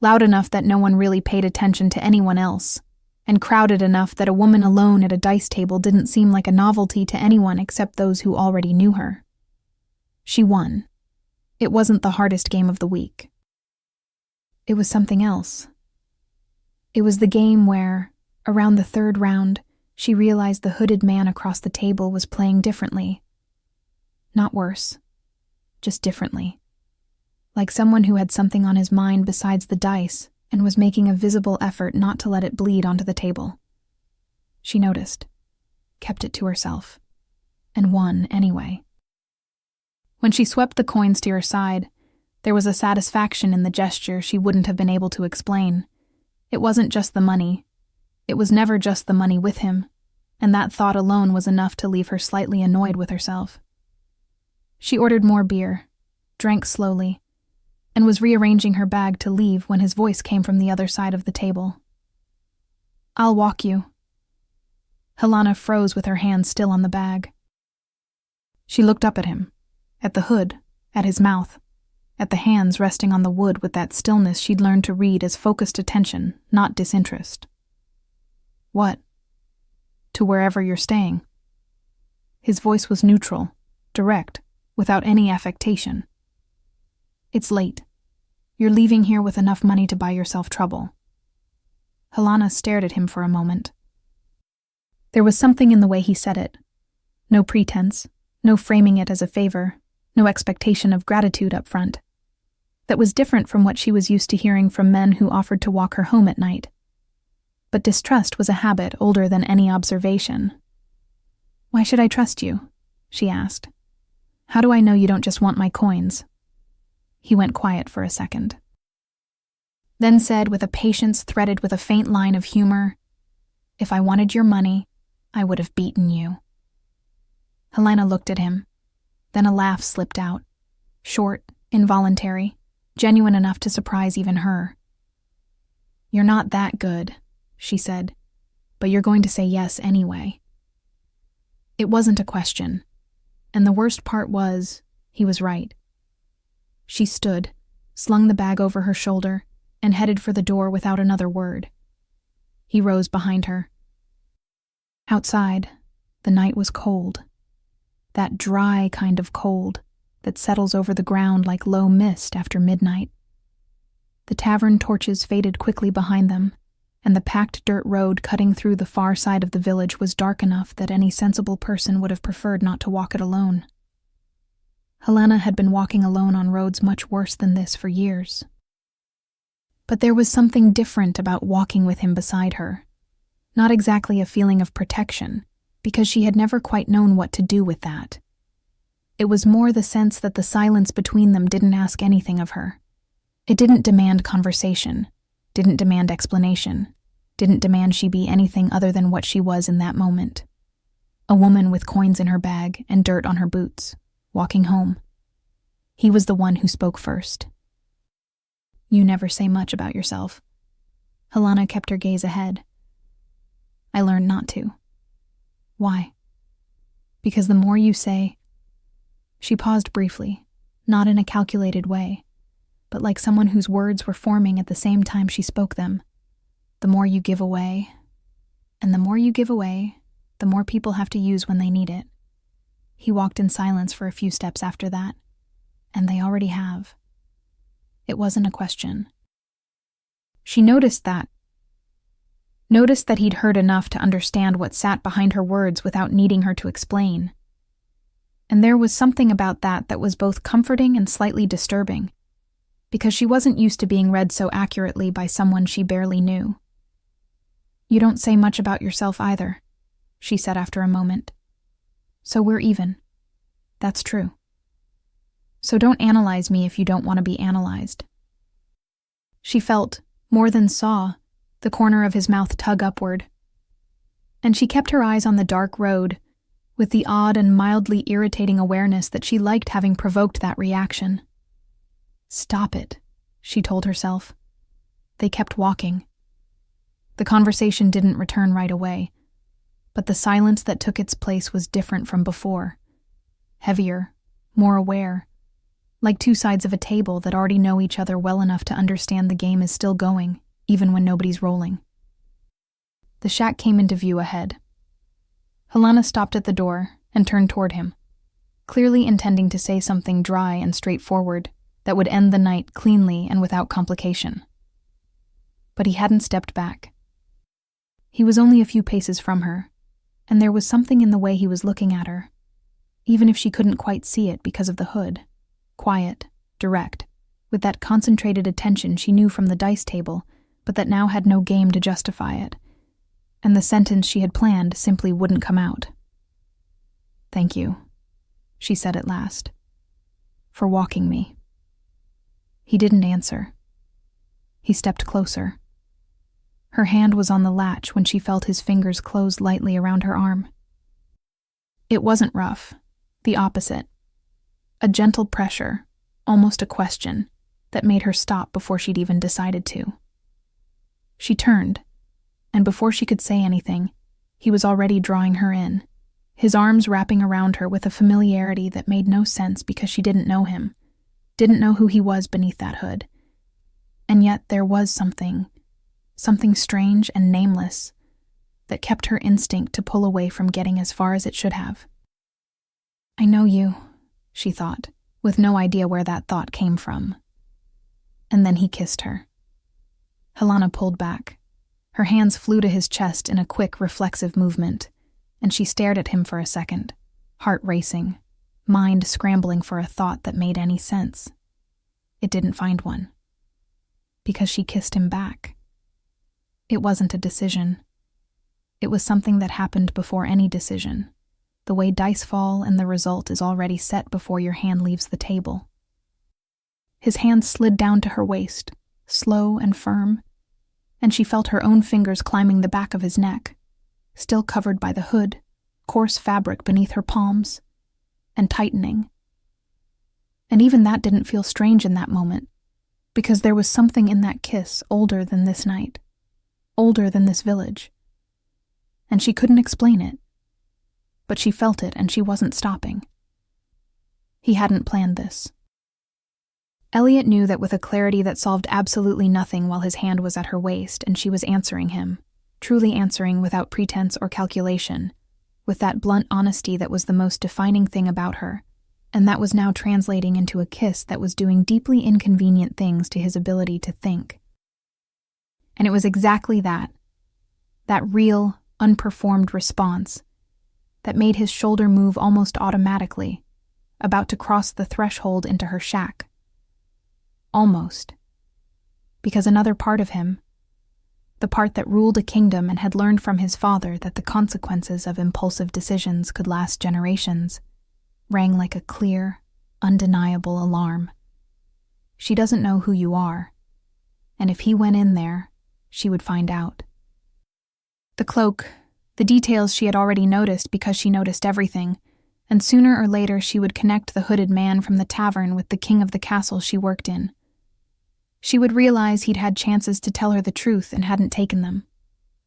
Loud enough that no one really paid attention to anyone else, and crowded enough that a woman alone at a dice table didn't seem like a novelty to anyone except those who already knew her. She won. It wasn't the hardest game of the week. It was something else. It was the game where, around the third round, she realized the hooded man across the table was playing differently. Not worse, just differently. Like someone who had something on his mind besides the dice and was making a visible effort not to let it bleed onto the table. She noticed, kept it to herself, and won anyway. When she swept the coins to her side, there was a satisfaction in the gesture she wouldn't have been able to explain. It wasn't just the money. It was never just the money with him, and that thought alone was enough to leave her slightly annoyed with herself. She ordered more beer, drank slowly, and was rearranging her bag to leave when his voice came from the other side of the table. "I'll walk you." Helena froze with her hands still on the bag. She looked up at him, at the hood, at his mouth, at the hands resting on the wood with that stillness she'd learned to read as focused attention, not disinterest. "What?" "To wherever you're staying." His voice was neutral, direct, without any affectation. "It's late. You're leaving here with enough money to buy yourself trouble." Helena stared at him for a moment. There was something in the way he said it. No pretense, no framing it as a favor, no expectation of gratitude up front. That was different from what she was used to hearing from men who offered to walk her home at night. But distrust was a habit older than any observation. "Why should I trust you?" she asked. "How do I know you don't just want my coins?" He went quiet for a second. Then said with a patience threaded with a faint line of humor, "If I wanted your money, I would have beaten you." Helena looked at him. Then a laugh slipped out, short, involuntary, genuine enough to surprise even her. "You're not that good," she said, "but you're going to say yes anyway." It wasn't a question, and the worst part was, he was right. She stood, slung the bag over her shoulder, and headed for the door without another word. He rose behind her. Outside, the night was cold. That dry kind of cold that settles over the ground like low mist after midnight. The tavern torches faded quickly behind them, and the packed dirt road cutting through the far side of the village was dark enough that any sensible person would have preferred not to walk it alone. Helena had been walking alone on roads much worse than this for years. But there was something different about walking with him beside her. Not exactly a feeling of protection, because she had never quite known what to do with that. It was more the sense that the silence between them didn't ask anything of her. It didn't demand conversation, didn't demand explanation, didn't demand she be anything other than what she was in that moment. A woman with coins in her bag and dirt on her boots, walking home. He was the one who spoke first. "You never say much about yourself." Helena kept her gaze ahead. "I learned not to." "Why?" "Because the more you say—" She paused briefly, not in a calculated way, but like someone whose words were forming at the same time she spoke them. "The more you give away, and the more you give away, the more people have to use when they need it." He walked in silence for a few steps after that, and they already have. It wasn't a question. She noticed that he'd heard enough to understand what sat behind her words without needing her to explain. And there was something about that that was both comforting and slightly disturbing, because she wasn't used to being read so accurately by someone she barely knew. "You don't say much about yourself either," she said after a moment. "So we're even. That's true. So don't analyze me if you don't want to be analyzed." She felt, more than saw, the corner of his mouth tug upward. And she kept her eyes on the dark road, with the odd and mildly irritating awareness that she liked having provoked that reaction. "Stop it," she told herself. They kept walking. The conversation didn't return right away. But the silence that took its place was different from before. Heavier, more aware, like two sides of a table that already know each other well enough to understand the game is still going, even when nobody's rolling. The shack came into view ahead. Helena stopped at the door and turned toward him, clearly intending to say something dry and straightforward that would end the night cleanly and without complication. But he hadn't stepped back. He was only a few paces from her, and there was something in the way he was looking at her, even if she couldn't quite see it because of the hood. Quiet, direct, with that concentrated attention she knew from the dice table, but that now had no game to justify it, and the sentence she had planned simply wouldn't come out. "Thank you," she said at last, "for walking me." He didn't answer. He stepped closer. Her hand was on the latch when she felt his fingers close lightly around her arm. It wasn't rough, the opposite. A gentle pressure, almost a question, that made her stop before she'd even decided to. She turned, and before she could say anything, he was already drawing her in, his arms wrapping around her with a familiarity that made no sense because she didn't know him, didn't know who he was beneath that hood. And yet there was something strange and nameless, that kept her instinct to pull away from getting as far as it should have. "I know you," she thought, with no idea where that thought came from. And then he kissed her. Helena pulled back. Her hands flew to his chest in a quick, reflexive movement, and she stared at him for a second, heart racing, mind scrambling for a thought that made any sense. It didn't find one. Because she kissed him back. It wasn't a decision. It was something that happened before any decision. The way dice fall and the result is already set before your hand leaves the table. His hand slid down to her waist, slow and firm, and she felt her own fingers climbing the back of his neck, still covered by the hood, coarse fabric beneath her palms, and tightening. And even that didn't feel strange in that moment, because there was something in that kiss older than this night, older than this village. And she couldn't explain it, but she felt it and she wasn't stopping. He hadn't planned this. Elliot knew that with a clarity that solved absolutely nothing while his hand was at her waist and she was answering him, truly answering without pretense or calculation, with that blunt honesty that was the most defining thing about her, and that was now translating into a kiss that was doing deeply inconvenient things to his ability to think. And it was exactly that real, unperformed response, that made his shoulder move almost automatically, about to cross the threshold into her shack. Almost. Because another part of him, the part that ruled a kingdom and had learned from his father that the consequences of impulsive decisions could last generations, rang like a clear, undeniable alarm. She doesn't know who you are, and if he went in there, she would find out. The cloak, the details she had already noticed because she noticed everything, and sooner or later she would connect the hooded man from the tavern with the king of the castle she worked in. She would realize he'd had chances to tell her the truth and hadn't taken them,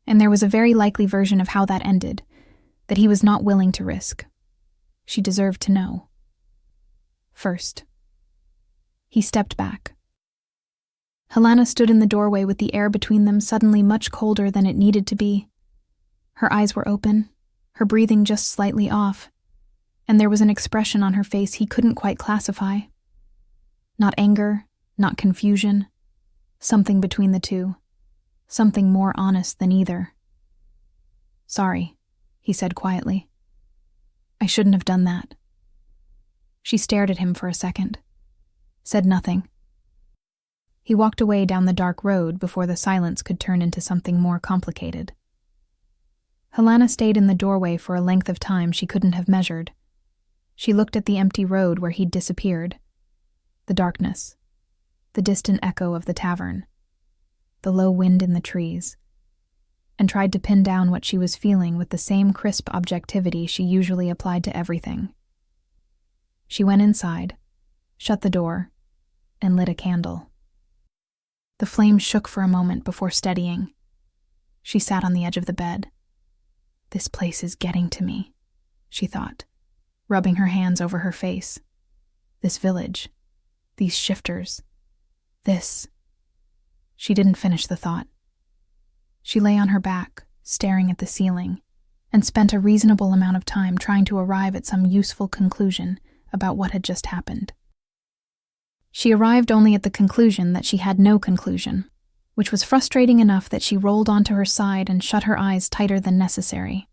and there was a very likely version of how that ended, that he was not willing to risk. She deserved to know. First. He stepped back. Helena stood in the doorway with the air between them suddenly much colder than it needed to be. Her eyes were open, her breathing just slightly off, and there was an expression on her face he couldn't quite classify. Not anger, not confusion, something between the two, something more honest than either. "Sorry," he said quietly. "I shouldn't have done that." She stared at him for a second, said nothing. He walked away down the dark road before the silence could turn into something more complicated. Helena stayed in the doorway for a length of time she couldn't have measured. She looked at the empty road where he'd disappeared, the darkness, the distant echo of the tavern, the low wind in the trees, and tried to pin down what she was feeling with the same crisp objectivity she usually applied to everything. She went inside, shut the door, and lit a candle. The flame shook for a moment before steadying. She sat on the edge of the bed. This place is getting to me, she thought, rubbing her hands over her face. This village, these shifters, this. She didn't finish the thought. She lay on her back, staring at the ceiling, and spent a reasonable amount of time trying to arrive at some useful conclusion about what had just happened. She arrived only at the conclusion that she had no conclusion, which was frustrating enough that she rolled onto her side and shut her eyes tighter than necessary.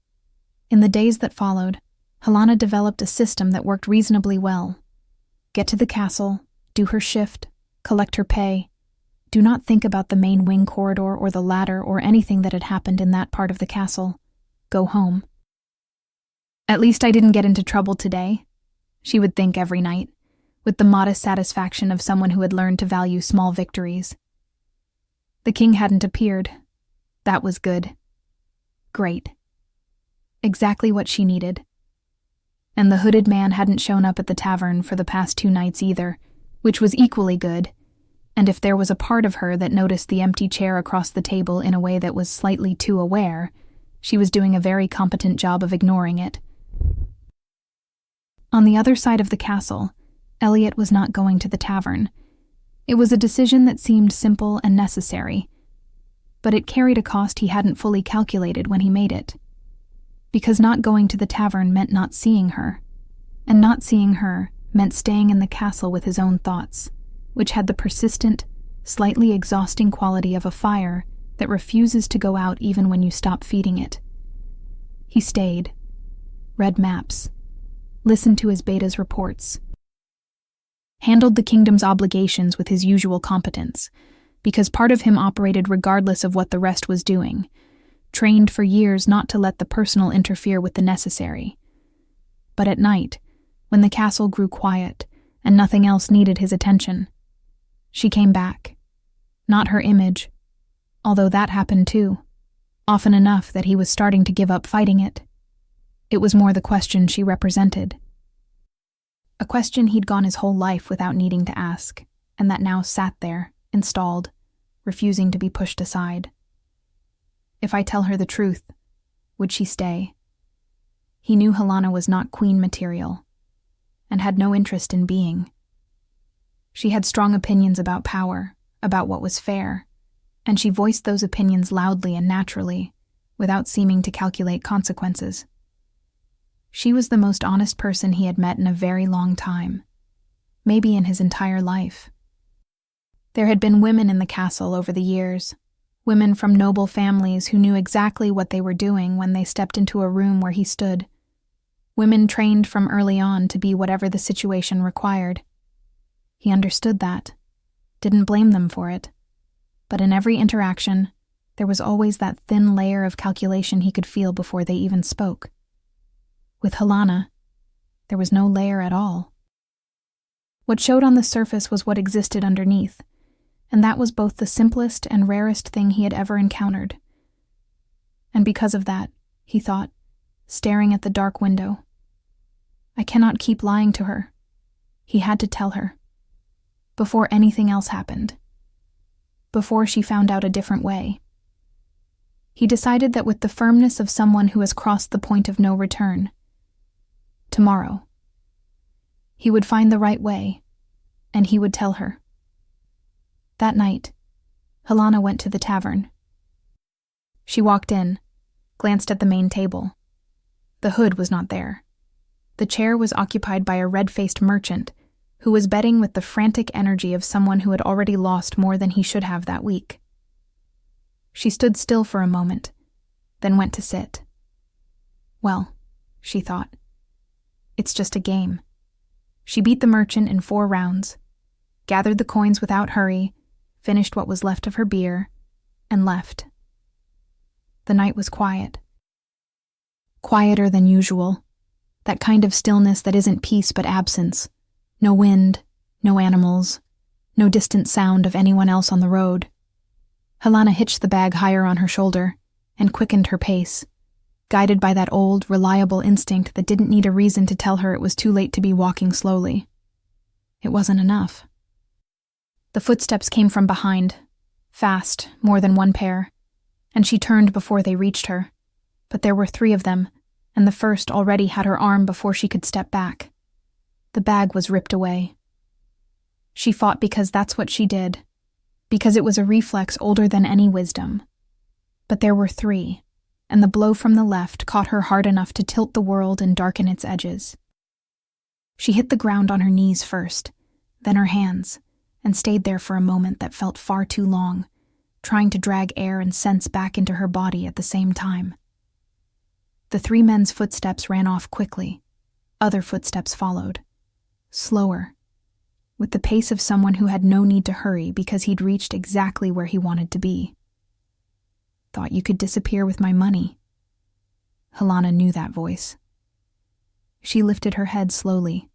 In the days that followed, Helena developed a system that worked reasonably well. Get to the castle, do her shift, collect her pay. Do not think about the main wing corridor or the ladder or anything that had happened in that part of the castle. Go home. At least I didn't get into trouble today, she would think every night, with the modest satisfaction of someone who had learned to value small victories. The king hadn't appeared. That was good. Great. Exactly what she needed. And the hooded man hadn't shown up at the tavern for the past 2 nights either, which was equally good. And if there was a part of her that noticed the empty chair across the table in a way that was slightly too aware, she was doing a very competent job of ignoring it. On the other side of the castle, Elliot was not going to the tavern. It was a decision that seemed simple and necessary, but it carried a cost he hadn't fully calculated when he made it. Because not going to the tavern meant not seeing her, and not seeing her meant staying in the castle with his own thoughts, which had the persistent, slightly exhausting quality of a fire that refuses to go out even when you stop feeding it. He stayed, read maps, listened to his beta's reports, handled the kingdom's obligations with his usual competence, because part of him operated regardless of what the rest was doing, trained for years not to let the personal interfere with the necessary. But at night, when the castle grew quiet and nothing else needed his attention, she came back. Not her image, although that happened too, often enough that he was starting to give up fighting it. It was more the question she represented. A question he'd gone his whole life without needing to ask, and that now sat there, installed, refusing to be pushed aside. If I tell her the truth, would she stay? He knew Helena was not queen material, and had no interest in being. She had strong opinions about power, about what was fair, and she voiced those opinions loudly and naturally, without seeming to calculate consequences. She was the most honest person he had met in a very long time, maybe in his entire life. There had been women in the castle over the years, women from noble families who knew exactly what they were doing when they stepped into a room where he stood. Women trained from early on to be whatever the situation required. He understood that, didn't blame them for it, but in every interaction, there was always that thin layer of calculation he could feel before they even spoke. With Helena, there was no layer at all. What showed on the surface was what existed underneath, and that was both the simplest and rarest thing he had ever encountered. And because of that, he thought, staring at the dark window, I cannot keep lying to her. He had to tell her. Before anything else happened. Before she found out a different way. He decided that with the firmness of someone who has crossed the point of no return, tomorrow, he would find the right way, and he would tell her. That night, Helena went to the tavern. She walked in, glanced at the main table. The hood was not there. The chair was occupied by a red-faced merchant who was betting with the frantic energy of someone who had already lost more than he should have that week. She stood still for a moment, then went to sit. Well, she thought, it's just a game. She beat the merchant in 4 rounds, gathered the coins without hurry, finished what was left of her beer, and left. The night was quiet. Quieter than usual. That kind of stillness that isn't peace but absence. No wind, no animals, no distant sound of anyone else on the road. Helena hitched the bag higher on her shoulder and quickened her pace, guided by that old, reliable instinct that didn't need a reason to tell her it was too late to be walking slowly. It wasn't enough. The footsteps came from behind, fast, more than one pair, and she turned before they reached her, But there were 3 of them, and the first already had her arm before she could step back. The bag was ripped away. She fought because that's what she did, because it was a reflex older than any wisdom. But there were 3, and the blow from the left caught her hard enough to tilt the world and darken its edges. She hit the ground on her knees first, then her hands, and stayed there for a moment that felt far too long, trying to drag air and sense back into her body at the same time. The 3 men's footsteps ran off quickly. Other footsteps followed. Slower, with the pace of someone who had no need to hurry because he'd reached exactly where he wanted to be. "Thought you could disappear with my money." Helena knew that voice. She lifted her head slowly.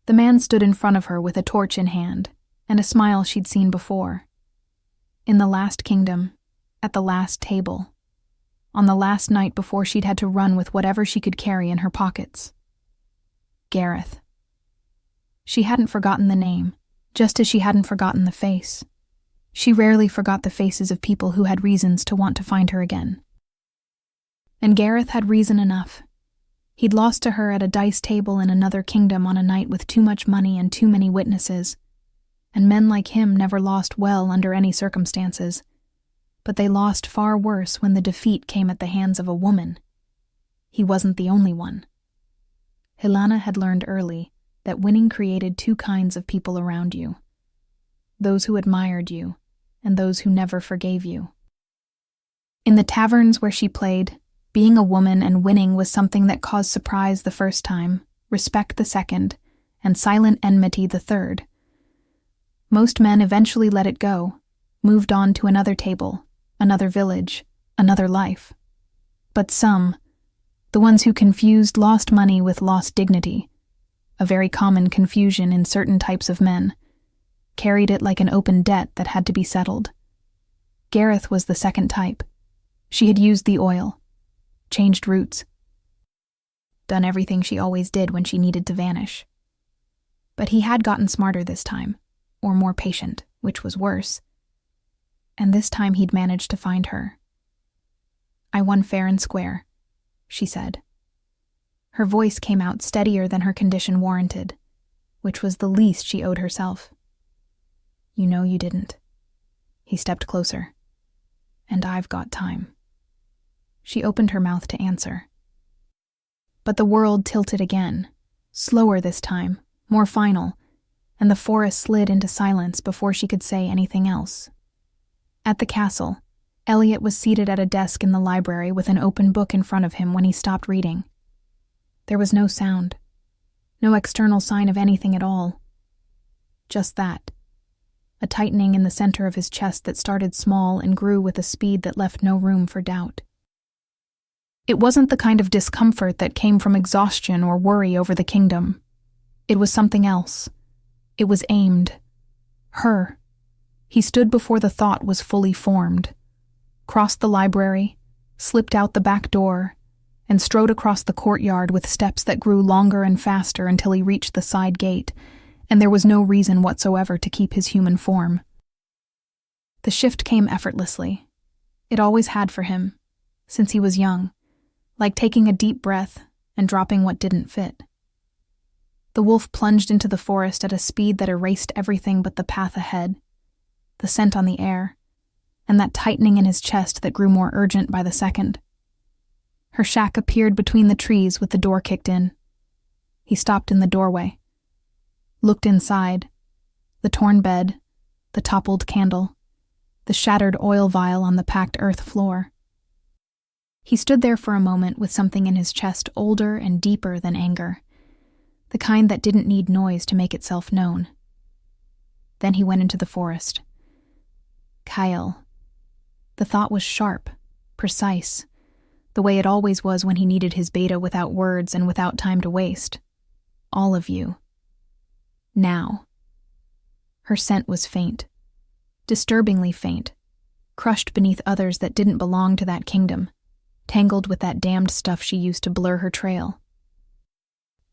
The man stood in front of her with a torch in hand, and a smile she'd seen before. In the last kingdom, at the last table, on the last night before she'd had to run with whatever she could carry in her pockets. Gareth. She hadn't forgotten the name, just as she hadn't forgotten the face. She rarely forgot the faces of people who had reasons to want to find her again. And Gareth had reason enough. He'd lost to her at a dice table in another kingdom on a night with too much money and too many witnesses, and men like him never lost well under any circumstances, but they lost far worse when the defeat came at the hands of a woman. He wasn't the only one. Helena had learned early that winning created 2 kinds of people around you: those who admired you and those who never forgave you. In the taverns where she played, being a woman and winning was something that caused surprise the first time, respect the second, and silent enmity the third. Most men eventually let it go, moved on to another table, another village, another life. But some, the ones who confused lost money with lost dignity, a very common confusion in certain types of men, carried it like an open debt that had to be settled. Gareth was the second type. She had used the oil, changed routes, done everything she always did when she needed to vanish. But he had gotten smarter this time, or more patient, which was worse. And this time he'd managed to find her. "I won fair and square," she said. Her voice came out steadier than her condition warranted, which was the least she owed herself. "You know you didn't." He stepped closer. "And I've got time." She opened her mouth to answer. But the world tilted again, slower this time, more final, and the forest slid into silence before she could say anything else. At the castle, Elliot was seated at a desk in the library with an open book in front of him when he stopped reading. There was no sound, no external sign of anything at all. Just that, a tightening in the center of his chest that started small and grew with a speed that left no room for doubt. It wasn't the kind of discomfort that came from exhaustion or worry over the kingdom. It was something else. It was aimed. Her. He stood before the thought was fully formed, crossed the library, slipped out the back door, and strode across the courtyard with steps that grew longer and faster until he reached the side gate, and there was no reason whatsoever to keep his human form. The shift came effortlessly. It always had for him, since he was young, like taking a deep breath and dropping what didn't fit. The wolf plunged into the forest at a speed that erased everything but the path ahead, the scent on the air, and that tightening in his chest that grew more urgent by the second. Her shack appeared between the trees with the door kicked in. He stopped in the doorway, looked inside, the torn bed, the toppled candle, the shattered oil vial on the packed earth floor. He stood there for a moment with something in his chest older and deeper than anger, the kind that didn't need noise to make itself known. Then he went into the forest. Kyle. The thought was sharp, precise, the way it always was when he needed his beta without words and without time to waste. All of you. Now. Her scent was faint, disturbingly faint, crushed beneath others that didn't belong to that kingdom, tangled with that damned stuff she used to blur her trail.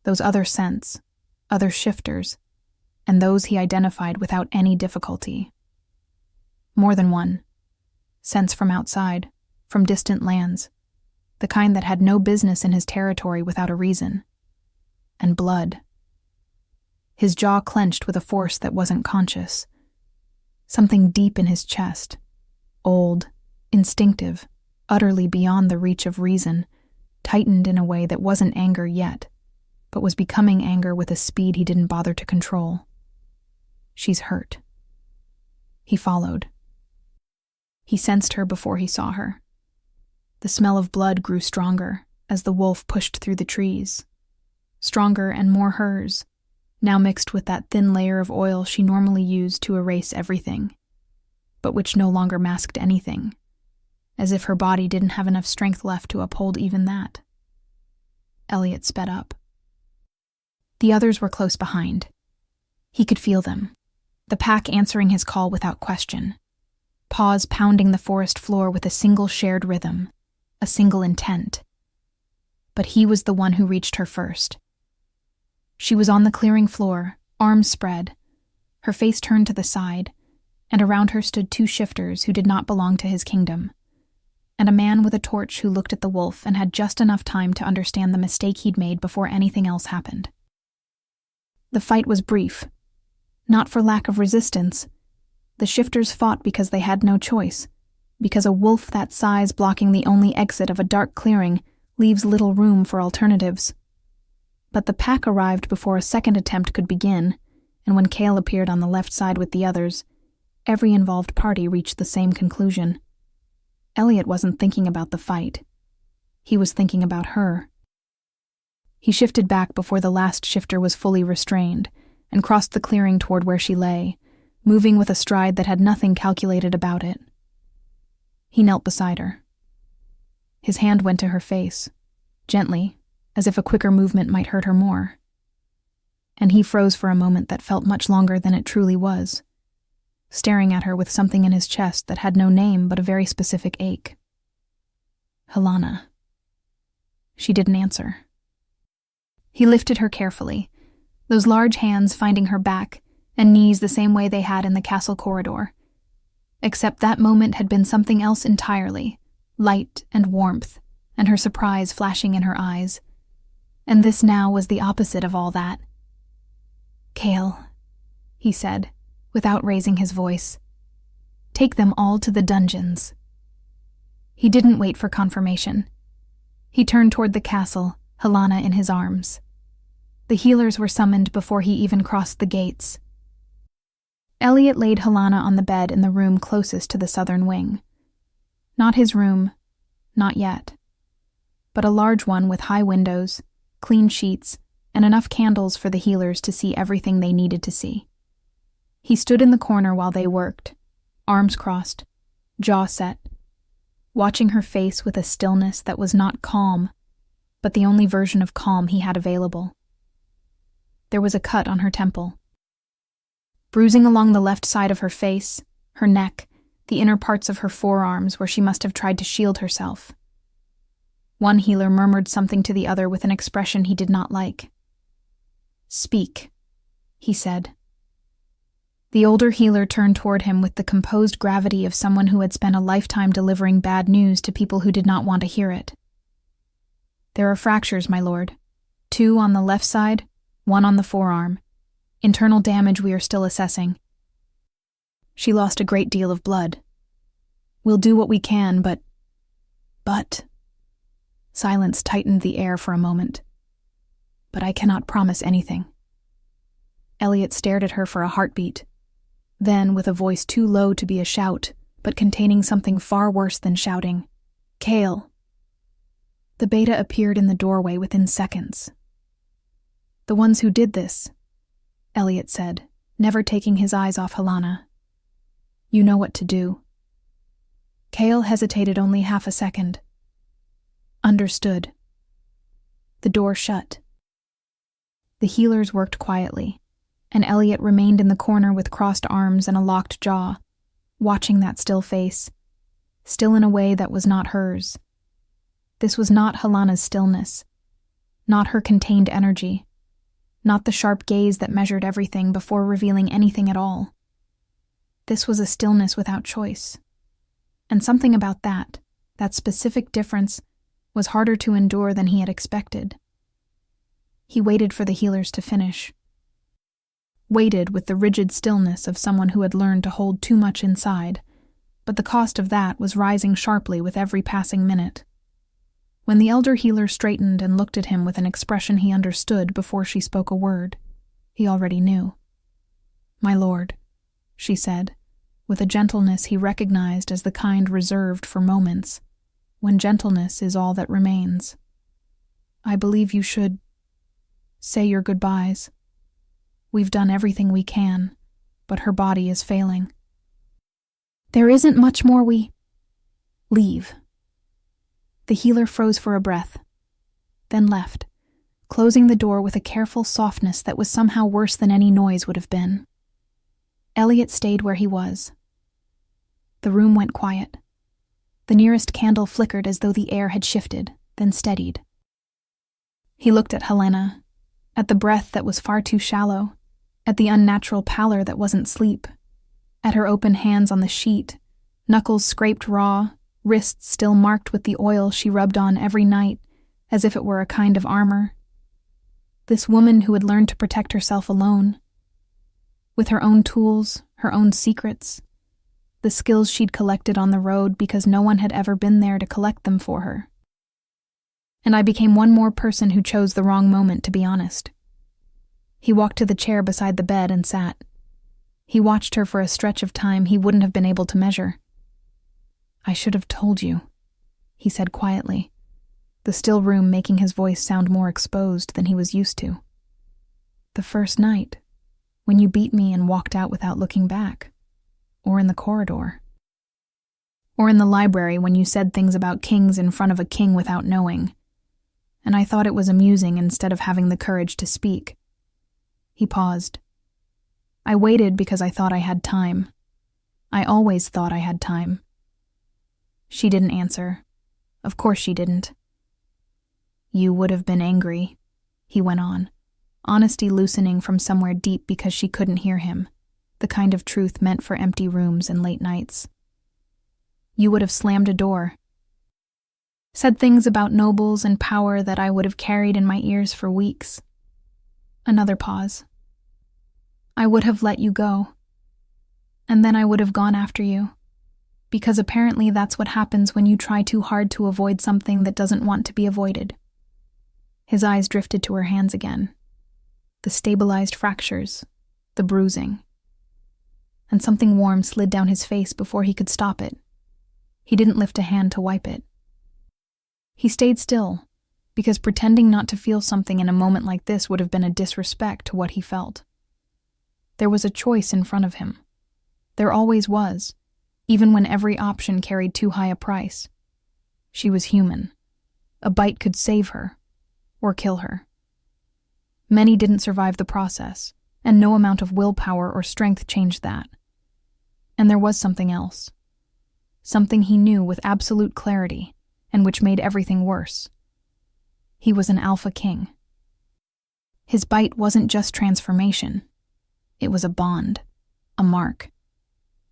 Those other scents, other shifters, and those he identified without any difficulty. More than one. Scents from outside, from distant lands, the kind that had no business in his territory without a reason. And blood. His jaw clenched with a force that wasn't conscious. Something deep in his chest, old, instinctive, utterly beyond the reach of reason, tightened in a way that wasn't anger yet, but was becoming anger with a speed he didn't bother to control. She's hurt. He followed. He sensed her before he saw her. The smell of blood grew stronger as the wolf pushed through the trees. Stronger and more hers, now mixed with that thin layer of oil she normally used to erase everything, but which no longer masked anything, as if her body didn't have enough strength left to uphold even that. Elliot sped up. The others were close behind. He could feel them, the pack answering his call without question, paws pounding the forest floor with a single shared rhythm, a single intent. But he was the one who reached her first. She was on the clearing floor, arms spread, her face turned to the side, and around her stood 2 shifters who did not belong to his kingdom, and a man with a torch who looked at the wolf and had just enough time to understand the mistake he'd made before anything else happened. The fight was brief, not for lack of resistance. The shifters fought because they had no choice, because a wolf that size blocking the only exit of a dark clearing leaves little room for alternatives. But the pack arrived before a second attempt could begin, and when Cale appeared on the left side with the others, every involved party reached the same conclusion. Elliot wasn't thinking about the fight. He was thinking about her. He shifted back before the last shifter was fully restrained, and crossed the clearing toward where she lay, moving with a stride that had nothing calculated about it. He knelt beside her. His hand went to her face, gently, as if a quicker movement might hurt her more. And he froze for a moment that felt much longer than it truly was, staring at her with something in his chest that had no name but a very specific ache. Helana. She didn't answer. He lifted her carefully, those large hands finding her back and knees the same way they had in the castle corridor. Except that moment had been something else entirely, light and warmth, and her surprise flashing in her eyes. And this now was the opposite of all that. Cale, he said, without raising his voice. Take them all to the dungeons. He didn't wait for confirmation. He turned toward the castle, Helana in his arms. The healers were summoned before he even crossed the gates. Elliot laid Helana on the bed in the room closest to the southern wing. Not his room, not yet, but a large one with high windows, clean sheets, and enough candles for the healers to see everything they needed to see. He stood in the corner while they worked, arms crossed, jaw set, watching her face with a stillness that was not calm, but the only version of calm he had available. There was a cut on her temple. Bruising along the left side of her face, her neck, the inner parts of her forearms where she must have tried to shield herself. One healer murmured something to the other with an expression he did not like. "Speak," he said. The older healer turned toward him with the composed gravity of someone who had spent a lifetime delivering bad news to people who did not want to hear it. "There are fractures, my lord. 2 on the left side, 1 on the forearm. Internal damage we are still assessing. She lost a great deal of blood. We'll do what we can, but... Silence tightened the air for a moment. But I cannot promise anything." Elliot stared at her for a heartbeat. Then, with a voice too low to be a shout, but containing something far worse than shouting, "Cale." The beta appeared in the doorway within seconds. "The ones who did this," Elliot said, never taking his eyes off Helana. "You know what to do." Cale hesitated only half a second. "Understood." The door shut. The healers worked quietly, and Elliot remained in the corner with crossed arms and a locked jaw, watching that still face, still in a way that was not hers. This was not Helana's stillness, not her contained energy, not the sharp gaze that measured everything before revealing anything at all. This was a stillness without choice. And something about that specific difference, was harder to endure than he had expected. He waited for the healers to finish. Waited with the rigid stillness of someone who had learned to hold too much inside, but the cost of that was rising sharply with every passing minute. When the elder healer straightened and looked at him with an expression he understood before she spoke a word, he already knew. "My lord," she said, with a gentleness he recognized as the kind reserved for moments, when gentleness is all that remains. "I believe you should say your goodbyes. We've done everything we can, but her body is failing. There isn't much more leave." The healer froze for a breath, then left, closing the door with a careful softness that was somehow worse than any noise would have been. Elliot stayed where he was. The room went quiet. The nearest candle flickered as though the air had shifted, then steadied. He looked at Helena, at the breath that was far too shallow, at the unnatural pallor that wasn't sleep, at her open hands on the sheet, knuckles scraped raw, wrists still marked with the oil she rubbed on every night, as if it were a kind of armor. This woman who had learned to protect herself alone, with her own tools, her own secrets, the skills she'd collected on the road because no one had ever been there to collect them for her. And I became one more person who chose the wrong moment, to be honest. He walked to the chair beside the bed and sat. He watched her for a stretch of time he wouldn't have been able to measure. "I should have told you," he said quietly, the still room making his voice sound more exposed than he was used to. "The first night, when you beat me and walked out without looking back, or in the corridor, or in the library when you said things about kings in front of a king without knowing, and I thought it was amusing instead of having the courage to speak." He paused. "I waited because I thought I had time. I always thought I had time." She didn't answer. Of course she didn't. "You would have been angry," he went on, honesty loosening from somewhere deep because she couldn't hear him, the kind of truth meant for empty rooms and late nights. "You would have slammed a door, said things about nobles and power that I would have carried in my ears for weeks." Another pause. "I would have let you go. And then I would have gone after you. Because apparently that's what happens when you try too hard to avoid something that doesn't want to be avoided." His eyes drifted to her hands again. The stabilized fractures, the bruising. And something warm slid down his face before he could stop it. He didn't lift a hand to wipe it. He stayed still, because pretending not to feel something in a moment like this would have been a disrespect to what he felt. There was a choice in front of him. There always was, even when every option carried too high a price. She was human. A bite could save her, or kill her. Many didn't survive the process, and no amount of willpower or strength changed that. And there was something else. Something he knew with absolute clarity, and which made everything worse. He was an alpha king. His bite wasn't just transformation. It was a bond, a mark.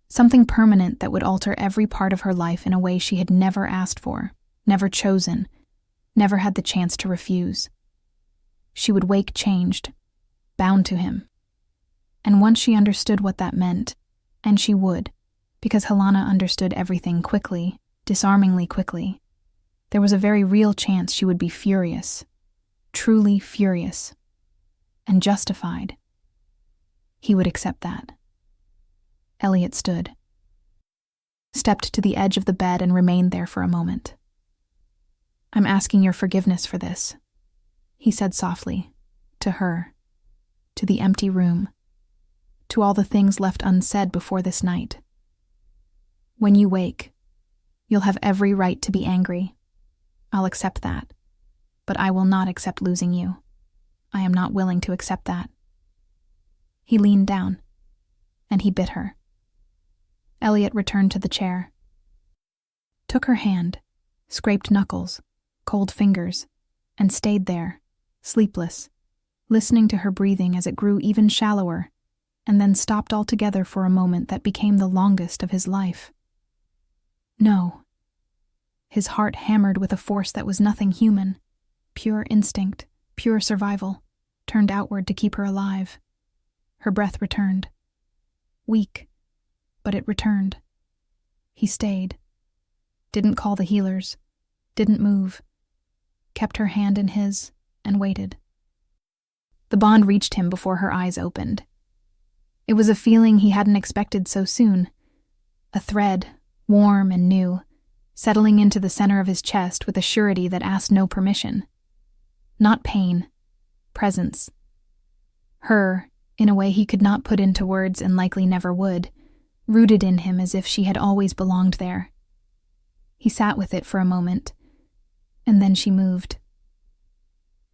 Something permanent that would alter every part of her life in a way she had never asked for, never chosen, never had the chance to refuse. She would wake changed, bound to him. And once she understood what that meant, and she would, because Helena understood everything quickly, disarmingly quickly, there was a very real chance she would be furious, truly furious, and justified. He would accept that. Elliot stood, stepped to the edge of the bed and remained there for a moment. "I'm asking your forgiveness for this," he said softly, to her, to the empty room, to all the things left unsaid before this night. "When you wake, you'll have every right to be angry. I'll accept that, but I will not accept losing you. I am not willing to accept that." He leaned down, and he bit her. Elliot returned to the chair, took her hand, scraped knuckles, cold fingers, and stayed there, sleepless, listening to her breathing as it grew even shallower, and then stopped altogether for a moment that became the longest of his life. "No," His heart hammered with a force that was nothing human. Pure instinct, pure survival, turned outward to keep her alive. Her breath returned. Weak, but it returned. He stayed. Didn't call the healers. Didn't move. Kept her hand in his and waited. The bond reached him before her eyes opened. It was a feeling he hadn't expected so soon. A thread, warm and new, settling into the center of his chest with a surety that asked no permission. Not pain, presence. Her, in a way he could not put into words and likely never would, rooted in him as if she had always belonged there. He sat with it for a moment, and then she moved.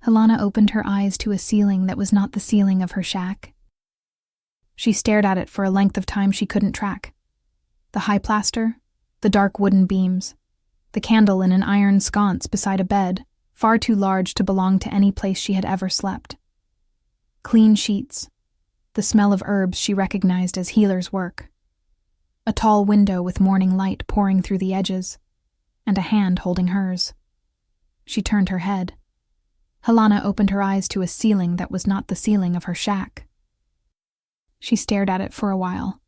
Helena opened her eyes to a ceiling that was not the ceiling of her shack. She stared at it for a length of time she couldn't track. The high plaster, the dark wooden beams, the candle in an iron sconce beside a bed, far too large to belong to any place she had ever slept. Clean sheets, the smell of herbs she recognized as healer's work. A tall window with morning light pouring through the edges, and a hand holding hers. She turned her head. Helena opened her eyes to a ceiling that was not the ceiling of her shack. She stared at it for a while.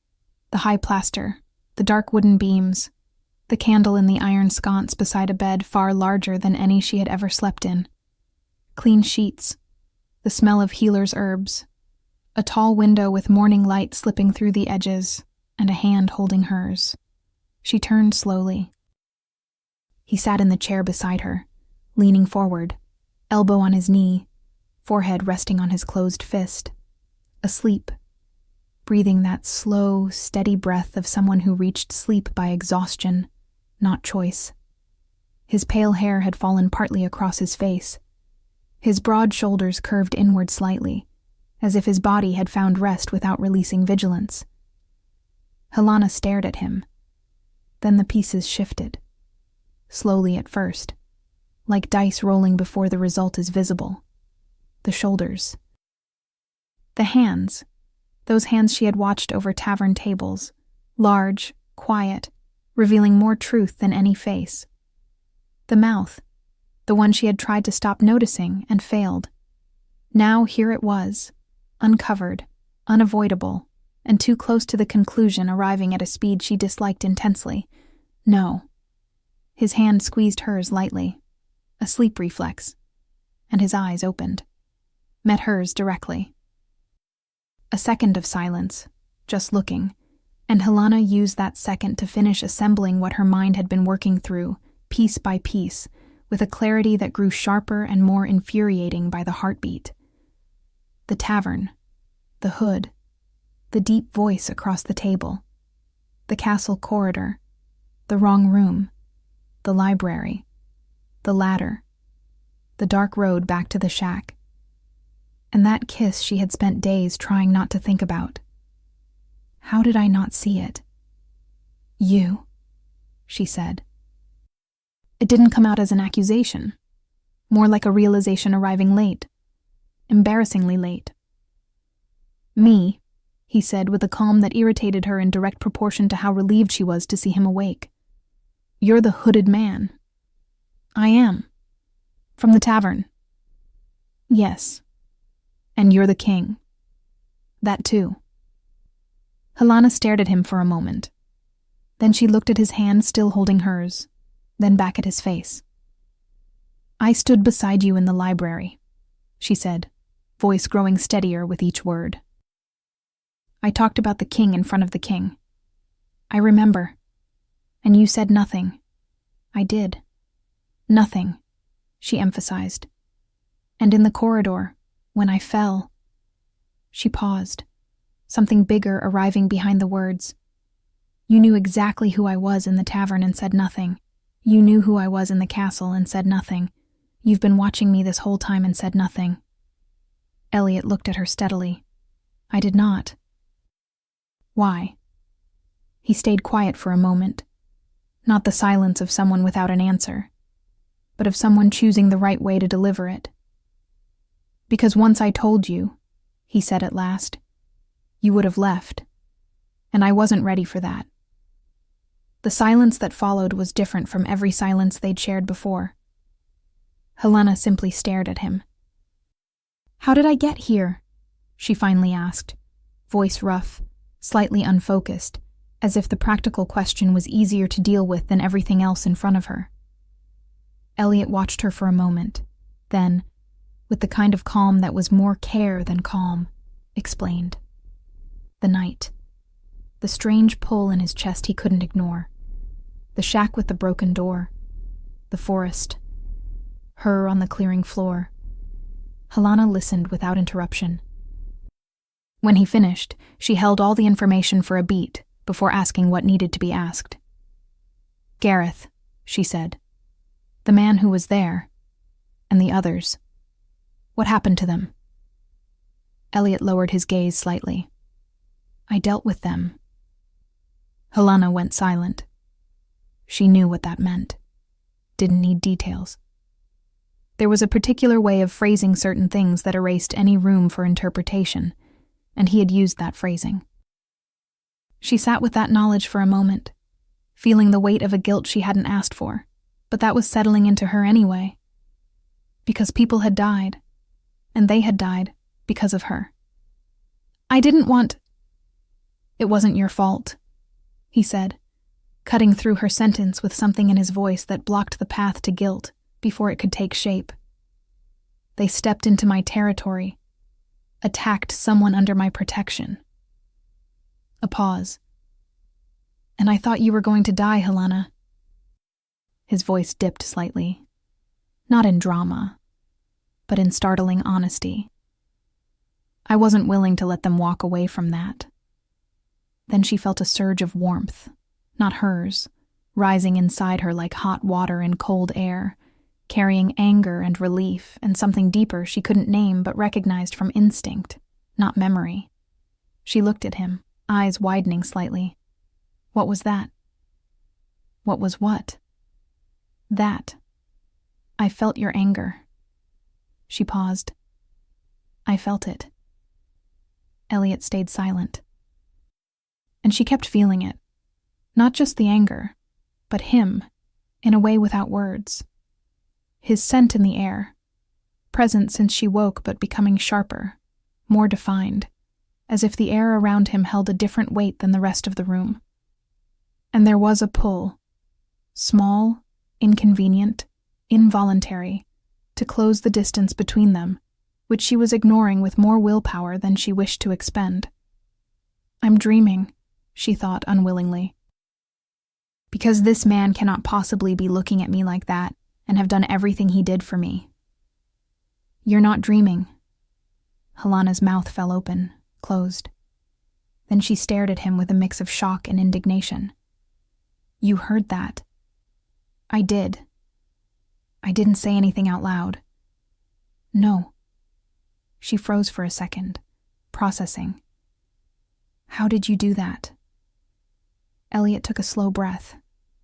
The high plaster, the dark wooden beams, the candle in the iron sconce beside a bed far larger than any she had ever slept in. Clean sheets, the smell of healer's herbs, a tall window with morning light slipping through the edges, and a hand holding hers. She turned slowly. He sat in the chair beside her, leaning forward, elbow on his knee, forehead resting on his closed fist, asleep, breathing that slow, steady breath of someone who reached sleep by exhaustion, not choice. His pale hair had fallen partly across his face. His broad shoulders curved inward slightly, as if his body had found rest without releasing vigilance. Helena stared at him. Then the pieces shifted. Slowly at first, like dice rolling before the result is visible. The shoulders. The hands. Those hands she had watched over tavern tables, large, quiet, revealing more truth than any face. The mouth, the one she had tried to stop noticing and failed. Now here it was, uncovered, unavoidable, and too close to the conclusion, arriving at a speed she disliked intensely. No. His hand squeezed hers lightly, a sleep reflex, and his eyes opened, met hers directly. A second of silence, just looking, and Helena used that second to finish assembling what her mind had been working through, piece by piece, with a clarity that grew sharper and more infuriating by the heartbeat. The tavern, the hood, the deep voice across the table, the castle corridor, the wrong room, the library, the ladder, the dark road back to the shack, and that kiss she had spent days trying not to think about. How did I not see it? You, she said. It didn't come out as an accusation, more like a realization arriving late, embarrassingly late. Me, he said with a calm that irritated her in direct proportion to how relieved she was to see him awake. You're the hooded man. I am. From the tavern. Yes. And you're the king. That too. Helena stared at him for a moment. Then she looked at his hand still holding hers, then back at his face. I stood beside you in the library, she said, voice growing steadier with each word. I talked about the king in front of the king. I remember. And you said nothing. I did. Nothing, she emphasized. And in the corridor, when I fell. She paused, something bigger arriving behind the words. You knew exactly who I was in the tavern and said nothing. You knew who I was in the castle and said nothing. You've been watching me this whole time and said nothing. Elliot looked at her steadily. I did not. Why? He stayed quiet for a moment. Not the silence of someone without an answer, but of someone choosing the right way to deliver it. Because once I told you, he said at last, you would have left, and I wasn't ready for that. The silence that followed was different from every silence they'd shared before. Helena simply stared at him. "How did I get here?" she finally asked, voice rough, slightly unfocused, as if the practical question was easier to deal with than everything else in front of her. Elliot watched her for a moment, then, with the kind of calm that was more care than calm, explained. The night. The strange pull in his chest he couldn't ignore. The shack with the broken door. The forest. Her on the clearing floor. Helena listened without interruption. When he finished, she held all the information for a beat before asking what needed to be asked. "Gareth," she said. "The man who was there. And the others. What happened to them?" Elliot lowered his gaze slightly. "I dealt with them." Helena went silent. She knew what that meant. Didn't need details. There was a particular way of phrasing certain things that erased any room for interpretation, and he had used that phrasing. She sat with that knowledge for a moment, feeling the weight of a guilt she hadn't asked for, but that was settling into her anyway. Because people had died, and they had died because of her. "I didn't want—" "It wasn't your fault," he said, cutting through her sentence with something in his voice that blocked the path to guilt before it could take shape. "They stepped into my territory, attacked someone under my protection." A pause. "And I thought you were going to die, Helena." His voice dipped slightly. Not in drama, but in startling honesty. "I wasn't willing to let them walk away from that." Then she felt a surge of warmth, not hers, rising inside her like hot water in cold air, carrying anger and relief and something deeper she couldn't name but recognized from instinct, not memory. She looked at him, eyes widening slightly. "What was that?" "What was what?" "That. I felt your anger." She paused. "I felt it." Elliot stayed silent. And she kept feeling it. Not just the anger, but him, in a way without words. His scent in the air, present since she woke but becoming sharper, more defined, as if the air around him held a different weight than the rest of the room. And there was a pull, small, inconvenient, involuntary, to close the distance between them, which she was ignoring with more willpower than she wished to expend. "I'm dreaming," she thought unwillingly. "Because this man cannot possibly be looking at me like that and have done everything he did for me." "You're not dreaming." Helena's mouth fell open, closed. Then she stared at him with a mix of shock and indignation. "You heard that." "I did. I didn't say anything out loud." "No." She froze for a second, processing. "How did you do that?" Elliot took a slow breath,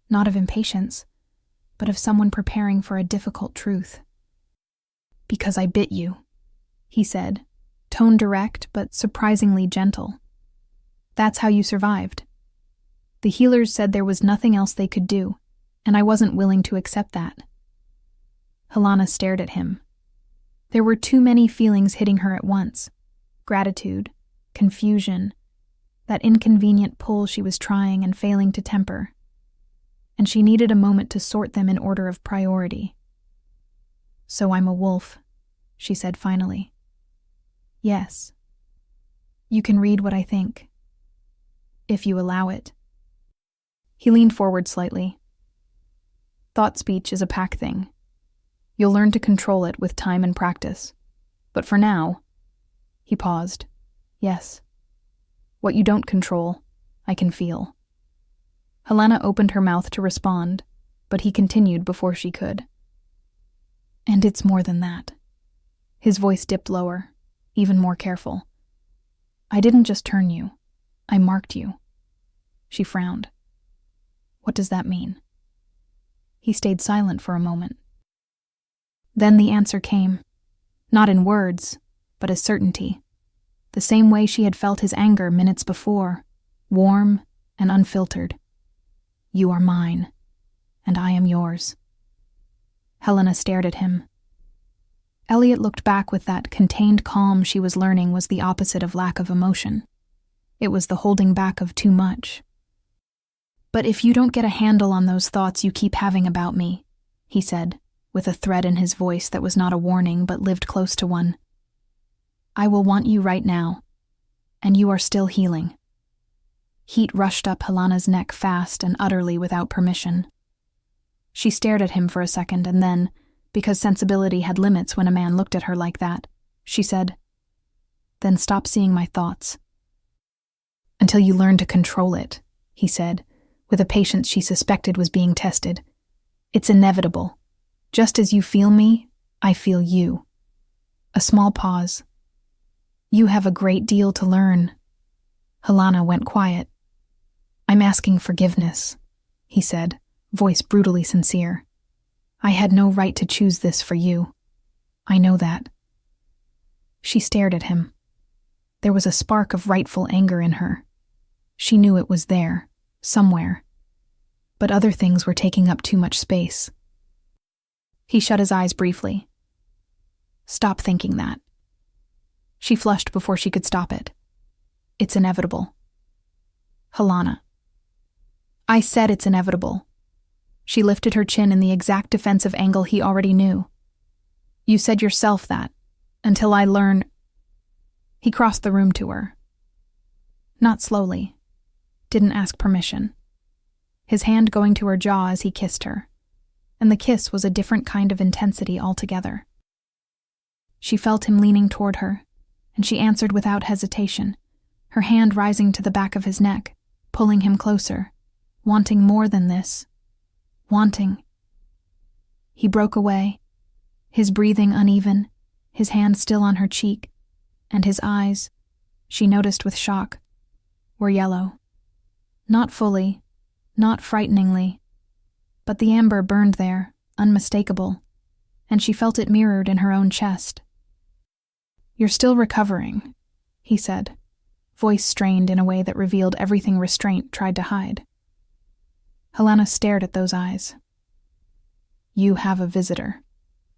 not of impatience, but of someone preparing for a difficult truth. "Because I bit you," he said, tone direct but surprisingly gentle. "That's how you survived. The healers said there was nothing else they could do, and I wasn't willing to accept that." Helena stared at him. There were too many feelings hitting her at once. Gratitude, confusion, that inconvenient pull she was trying and failing to temper. And she needed a moment to sort them in order of priority. "So I'm a wolf," she said finally. "Yes. You can read what I think. If you allow it." He leaned forward slightly. "Thought speech is a pack thing. You'll learn to control it with time and practice. But for now," he paused, "yes. What you don't control, I can feel." Helena opened her mouth to respond, but he continued before she could. "And it's more than that." His voice dipped lower, even more careful. "I didn't just turn you. I marked you." She frowned. "What does that mean?" He stayed silent for a moment. Then the answer came, not in words, but as certainty, the same way she had felt his anger minutes before, warm and unfiltered. You are mine, and I am yours." Helena stared at him. Elliot looked back with that contained calm she was learning was the opposite of lack of emotion. It was the holding back of too much. "But if you don't get a handle on those thoughts you keep having about me," he said, with a threat in his voice that was not a warning but lived close to one, "I will want you right now, and you are still healing." Heat rushed up Helena's neck fast and utterly without permission. She stared at him for a second and then, because sensibility had limits when a man looked at her like that, she said, "Then stop seeing my thoughts." "Until you learn to control it," he said, with a patience she suspected was being tested. "It's inevitable. Just as you feel me, I feel you." A small pause. "You have a great deal to learn." Helena went quiet. "I'm asking forgiveness," he said, voice brutally sincere. "I had no right to choose this for you. I know that." She stared at him. There was a spark of rightful anger in her. She knew it was there, somewhere. But other things were taking up too much space. He shut his eyes briefly. "Stop thinking that." She flushed before she could stop it. "It's inevitable." "Helena." "I said it's inevitable." She lifted her chin in the exact defensive angle he already knew. "You said yourself that. Until I learn—" He crossed the room to her. Not slowly. Didn't ask permission. His hand going to her jaw as he kissed her. And the kiss was a different kind of intensity altogether. She felt him leaning toward her, and she answered without hesitation, her hand rising to the back of his neck, pulling him closer, wanting more than this. Wanting. He broke away, his breathing uneven, his hand still on her cheek, and his eyes, she noticed with shock, were yellow. Not fully, not frighteningly, but the amber burned there, unmistakable, and she felt it mirrored in her own chest. "You're still recovering," he said, voice strained in a way that revealed everything restraint tried to hide. Helena stared at those eyes. "You have a visitor,"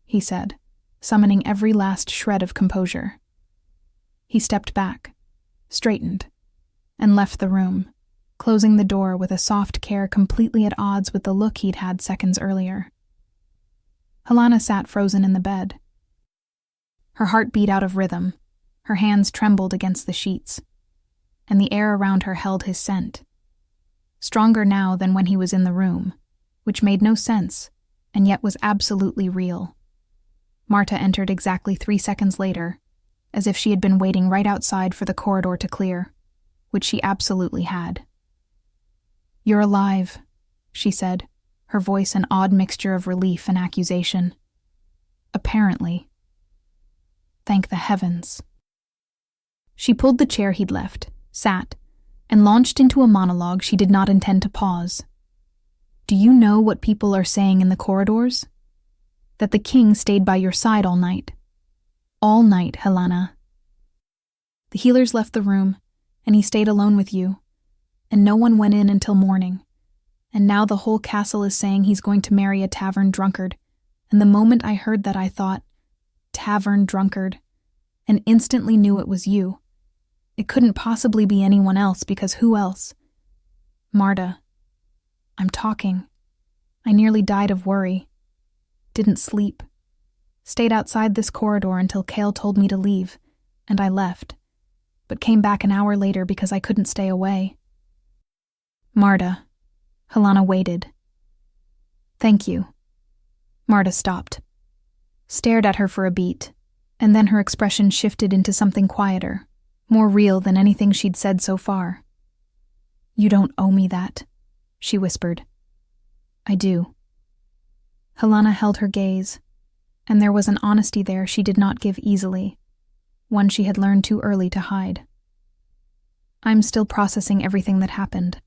he said, summoning every last shred of composure. He stepped back, straightened, and left the room, closing the door with a soft care completely at odds with the look he'd had seconds earlier. Helena sat frozen in the bed. Her heart beat out of rhythm, her hands trembled against the sheets, and the air around her held his scent. Stronger now than when he was in the room, which made no sense, and yet was absolutely real. Marta entered exactly 3 seconds later, as if she had been waiting right outside for the corridor to clear, which she absolutely had. "You're alive," she said, her voice an odd mixture of relief and accusation. "Apparently. Thank the heavens." She pulled the chair he'd left, sat, and launched into a monologue she did not intend to pause. "Do you know what people are saying in the corridors? That the king stayed by your side all night. All night, Helena. The healers left the room, and he stayed alone with you, and no one went in until morning. And now the whole castle is saying he's going to marry a tavern drunkard, and the moment I heard that I thought, tavern drunkard, and instantly knew it was you. It couldn't possibly be anyone else, because who else? Marta. I'm talking. I nearly died of worry. Didn't sleep. Stayed outside this corridor until Cale told me to leave, and I left, but came back an hour later because I couldn't stay away. Marta. Helena waited. Thank you. Marta stopped. Stared at her for a beat, and then her expression shifted into something quieter, more real than anything she'd said so far. You don't owe me that, she whispered. I do. Helena held her gaze, and there was an honesty there she did not give easily, one she had learned too early to hide. I'm still processing everything that happened.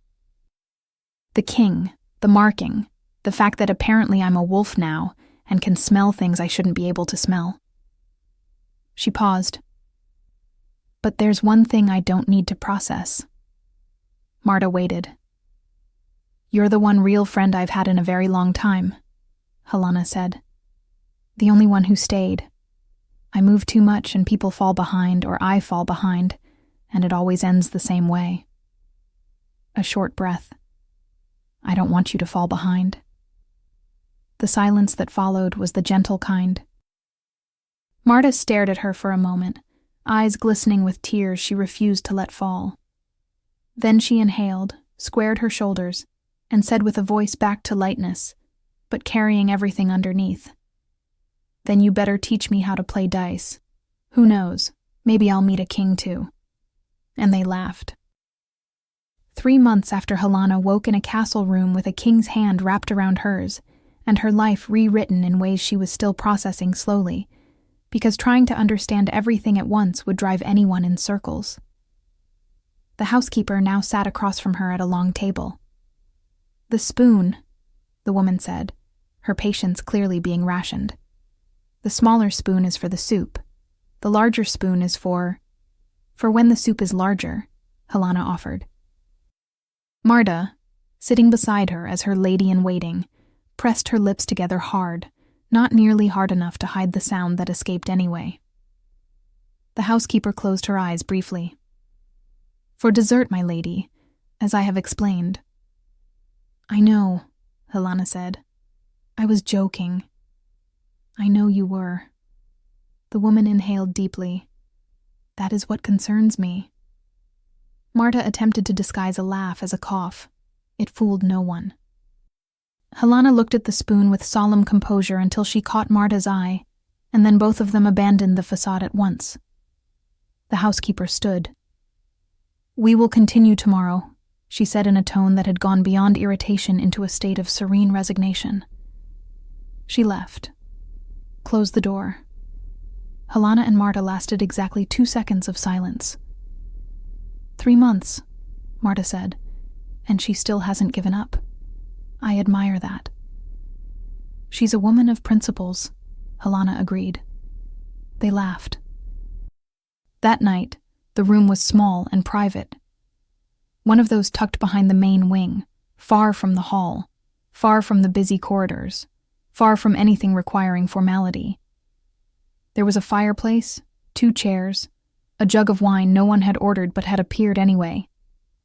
The king, the marking, the fact that apparently I'm a wolf now and can smell things I shouldn't be able to smell. She paused. But there's one thing I don't need to process. Marta waited. You're the one real friend I've had in a very long time, Helena said. The only one who stayed. I move too much and people fall behind, or I fall behind, and it always ends the same way. A short breath. I don't want you to fall behind. The silence that followed was the gentle kind. Marta stared at her for a moment, eyes glistening with tears she refused to let fall. Then she inhaled, squared her shoulders, and said with a voice back to lightness, but carrying everything underneath. Then you better teach me how to play dice. Who knows, maybe I'll meet a king too. And they laughed. 3 months after Helena woke in a castle room with a king's hand wrapped around hers, and her life rewritten in ways she was still processing slowly, because trying to understand everything at once would drive anyone in circles. The housekeeper now sat across from her at a long table. The spoon, the woman said, her patience clearly being rationed. The smaller spoon is for the soup. The larger spoon is for when the soup is larger, Helena offered. Marta, sitting beside her as her lady-in-waiting, pressed her lips together hard, not nearly hard enough to hide the sound that escaped anyway. The housekeeper closed her eyes briefly. For dessert, my lady, as I have explained. I know, Helena said. I was joking. I know you were. The woman inhaled deeply. That is what concerns me. Marta attempted to disguise a laugh as a cough. It fooled no one. Helena looked at the spoon with solemn composure until she caught Marta's eye, and then both of them abandoned the facade at once. The housekeeper stood. We will continue tomorrow, she said in a tone that had gone beyond irritation into a state of serene resignation. She left. Closed the door. Helena and Marta lasted exactly 2 seconds of silence. 3 months, Marta said, and she still hasn't given up. I admire that. She's a woman of principles, Helena agreed. They laughed. That night, the room was small and private. One of those tucked behind the main wing, far from the hall, far from the busy corridors, far from anything requiring formality. There was a fireplace, 2 chairs, a jug of wine no one had ordered but had appeared anyway,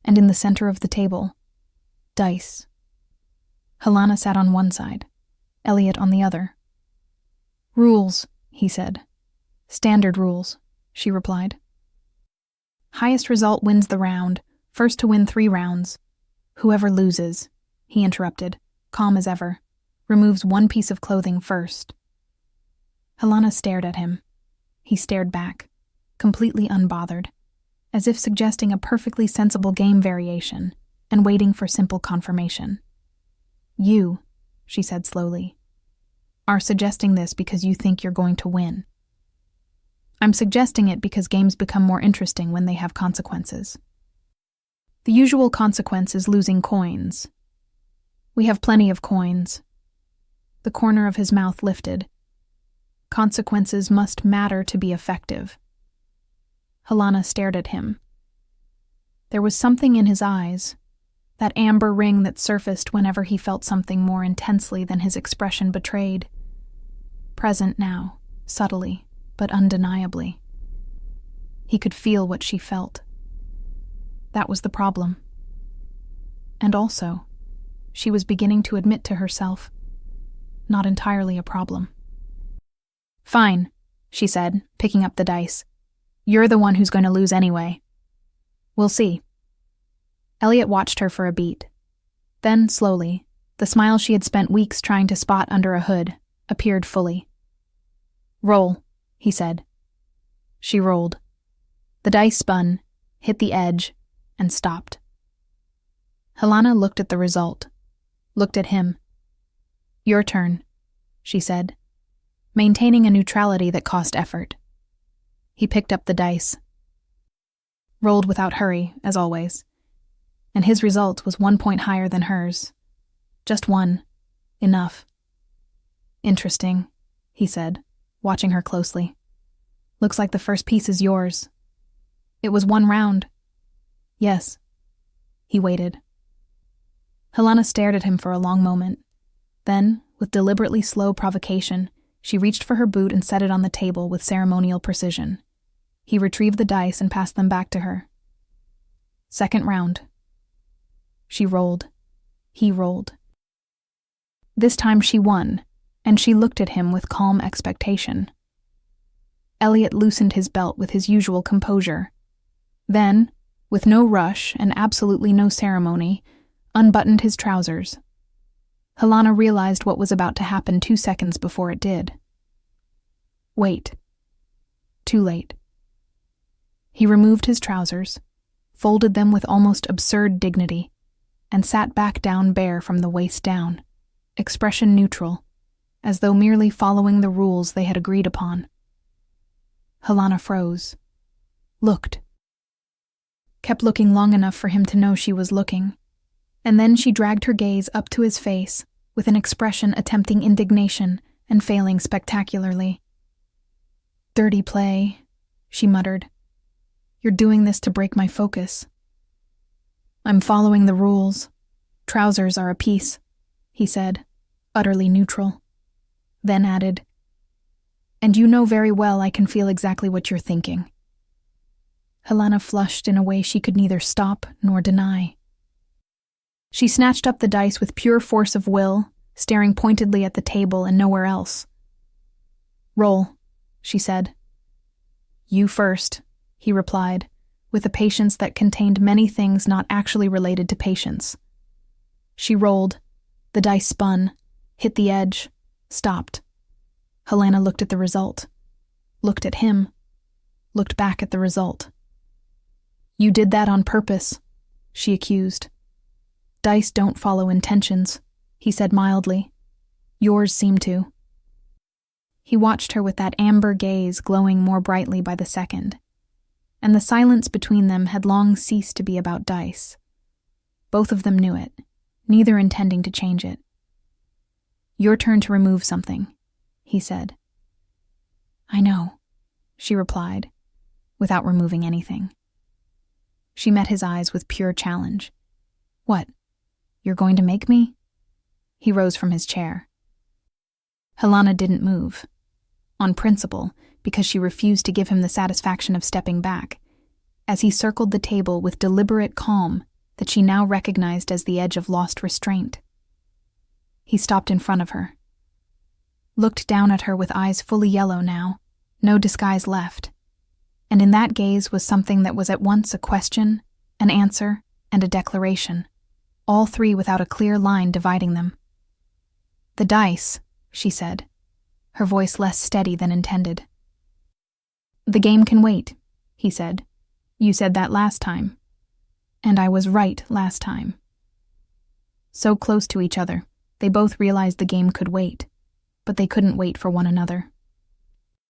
and in the center of the table, dice. Helena sat on one side, Elliot on the other. Rules, he said. Standard rules, she replied. Highest result wins the round, first to win 3 rounds. Whoever loses, he interrupted, calm as ever, removes 1 piece of clothing first. Helena stared at him. He stared back, completely unbothered, as if suggesting a perfectly sensible game variation and waiting for simple confirmation. You, she said slowly, are suggesting this because you think you're going to win. I'm suggesting it because games become more interesting when they have consequences. The usual consequence is losing coins. We have plenty of coins. The corner of his mouth lifted. Consequences must matter to be effective. Helena stared at him. There was something in his eyes, that amber ring that surfaced whenever he felt something more intensely than his expression betrayed. Present now, subtly, but undeniably. He could feel what she felt. That was the problem. And also, she was beginning to admit to herself, not entirely a problem. Fine, she said, picking up the dice. You're the one who's going to lose anyway. We'll see. Elliot watched her for a beat. Then, slowly, the smile she had spent weeks trying to spot under a hood appeared fully. Roll, he said. She rolled. The dice spun, hit the edge, and stopped. Helena looked at the result, looked at him. Your turn, she said, maintaining a neutrality that cost effort. He picked up the dice. Rolled without hurry, as always, and his result was 1 point higher than hers. Just 1. Enough. Interesting, he said, watching her closely. Looks like the first piece is yours. It was 1 round. Yes. He waited. Helena stared at him for a long moment. Then, with deliberately slow provocation, she reached for her boot and set it on the table with ceremonial precision. He retrieved the dice and passed them back to her. Second round. She rolled. He rolled. This time she won, and she looked at him with calm expectation. Elliot loosened his belt with his usual composure. Then, with no rush and absolutely no ceremony, unbuttoned his trousers. Helena realized what was about to happen 2 seconds before it did. Wait. Too late. He removed his trousers, folded them with almost absurd dignity, and sat back down bare from the waist down, expression neutral, as though merely following the rules they had agreed upon. Helena froze. Looked. Kept looking long enough for him to know she was looking, and then she dragged her gaze up to his face with an expression attempting indignation and failing spectacularly. "Dirty play," she muttered. "You're doing this to break my focus." "I'm following the rules. Trousers are a piece," he said, utterly neutral. Then added, "And you know very well I can feel exactly what you're thinking." Helena flushed in a way she could neither stop nor deny. She snatched up the dice with pure force of will, staring pointedly at the table and nowhere else. "Roll," she said. "You first," he replied, with a patience that contained many things not actually related to patience. She rolled. The dice spun, hit the edge, stopped. Helena looked at the result, looked at him, looked back at the result. "You did that on purpose," she accused. "Dice don't follow intentions," he said mildly. "Yours seem to." He watched her with that amber gaze glowing more brightly by the second, and the silence between them had long ceased to be about dice. Both of them knew it, neither intending to change it. "Your turn to remove something," he said. "I know," she replied, without removing anything. She met his eyes with pure challenge. "What? You're going to make me?" He rose from his chair. Helena didn't move. On principle, because she refused to give him the satisfaction of stepping back, as he circled the table with deliberate calm that she now recognized as the edge of lost restraint. He stopped in front of her, looked down at her with eyes fully yellow now, no disguise left, and in that gaze was something that was at once a question, an answer, and a declaration, all three without a clear line dividing them. "The dice," she said, her voice less steady than intended. "The game can wait," he said. "You said that last time. And I was right last time." So close to each other, they both realized the game could wait, but they couldn't wait for one another.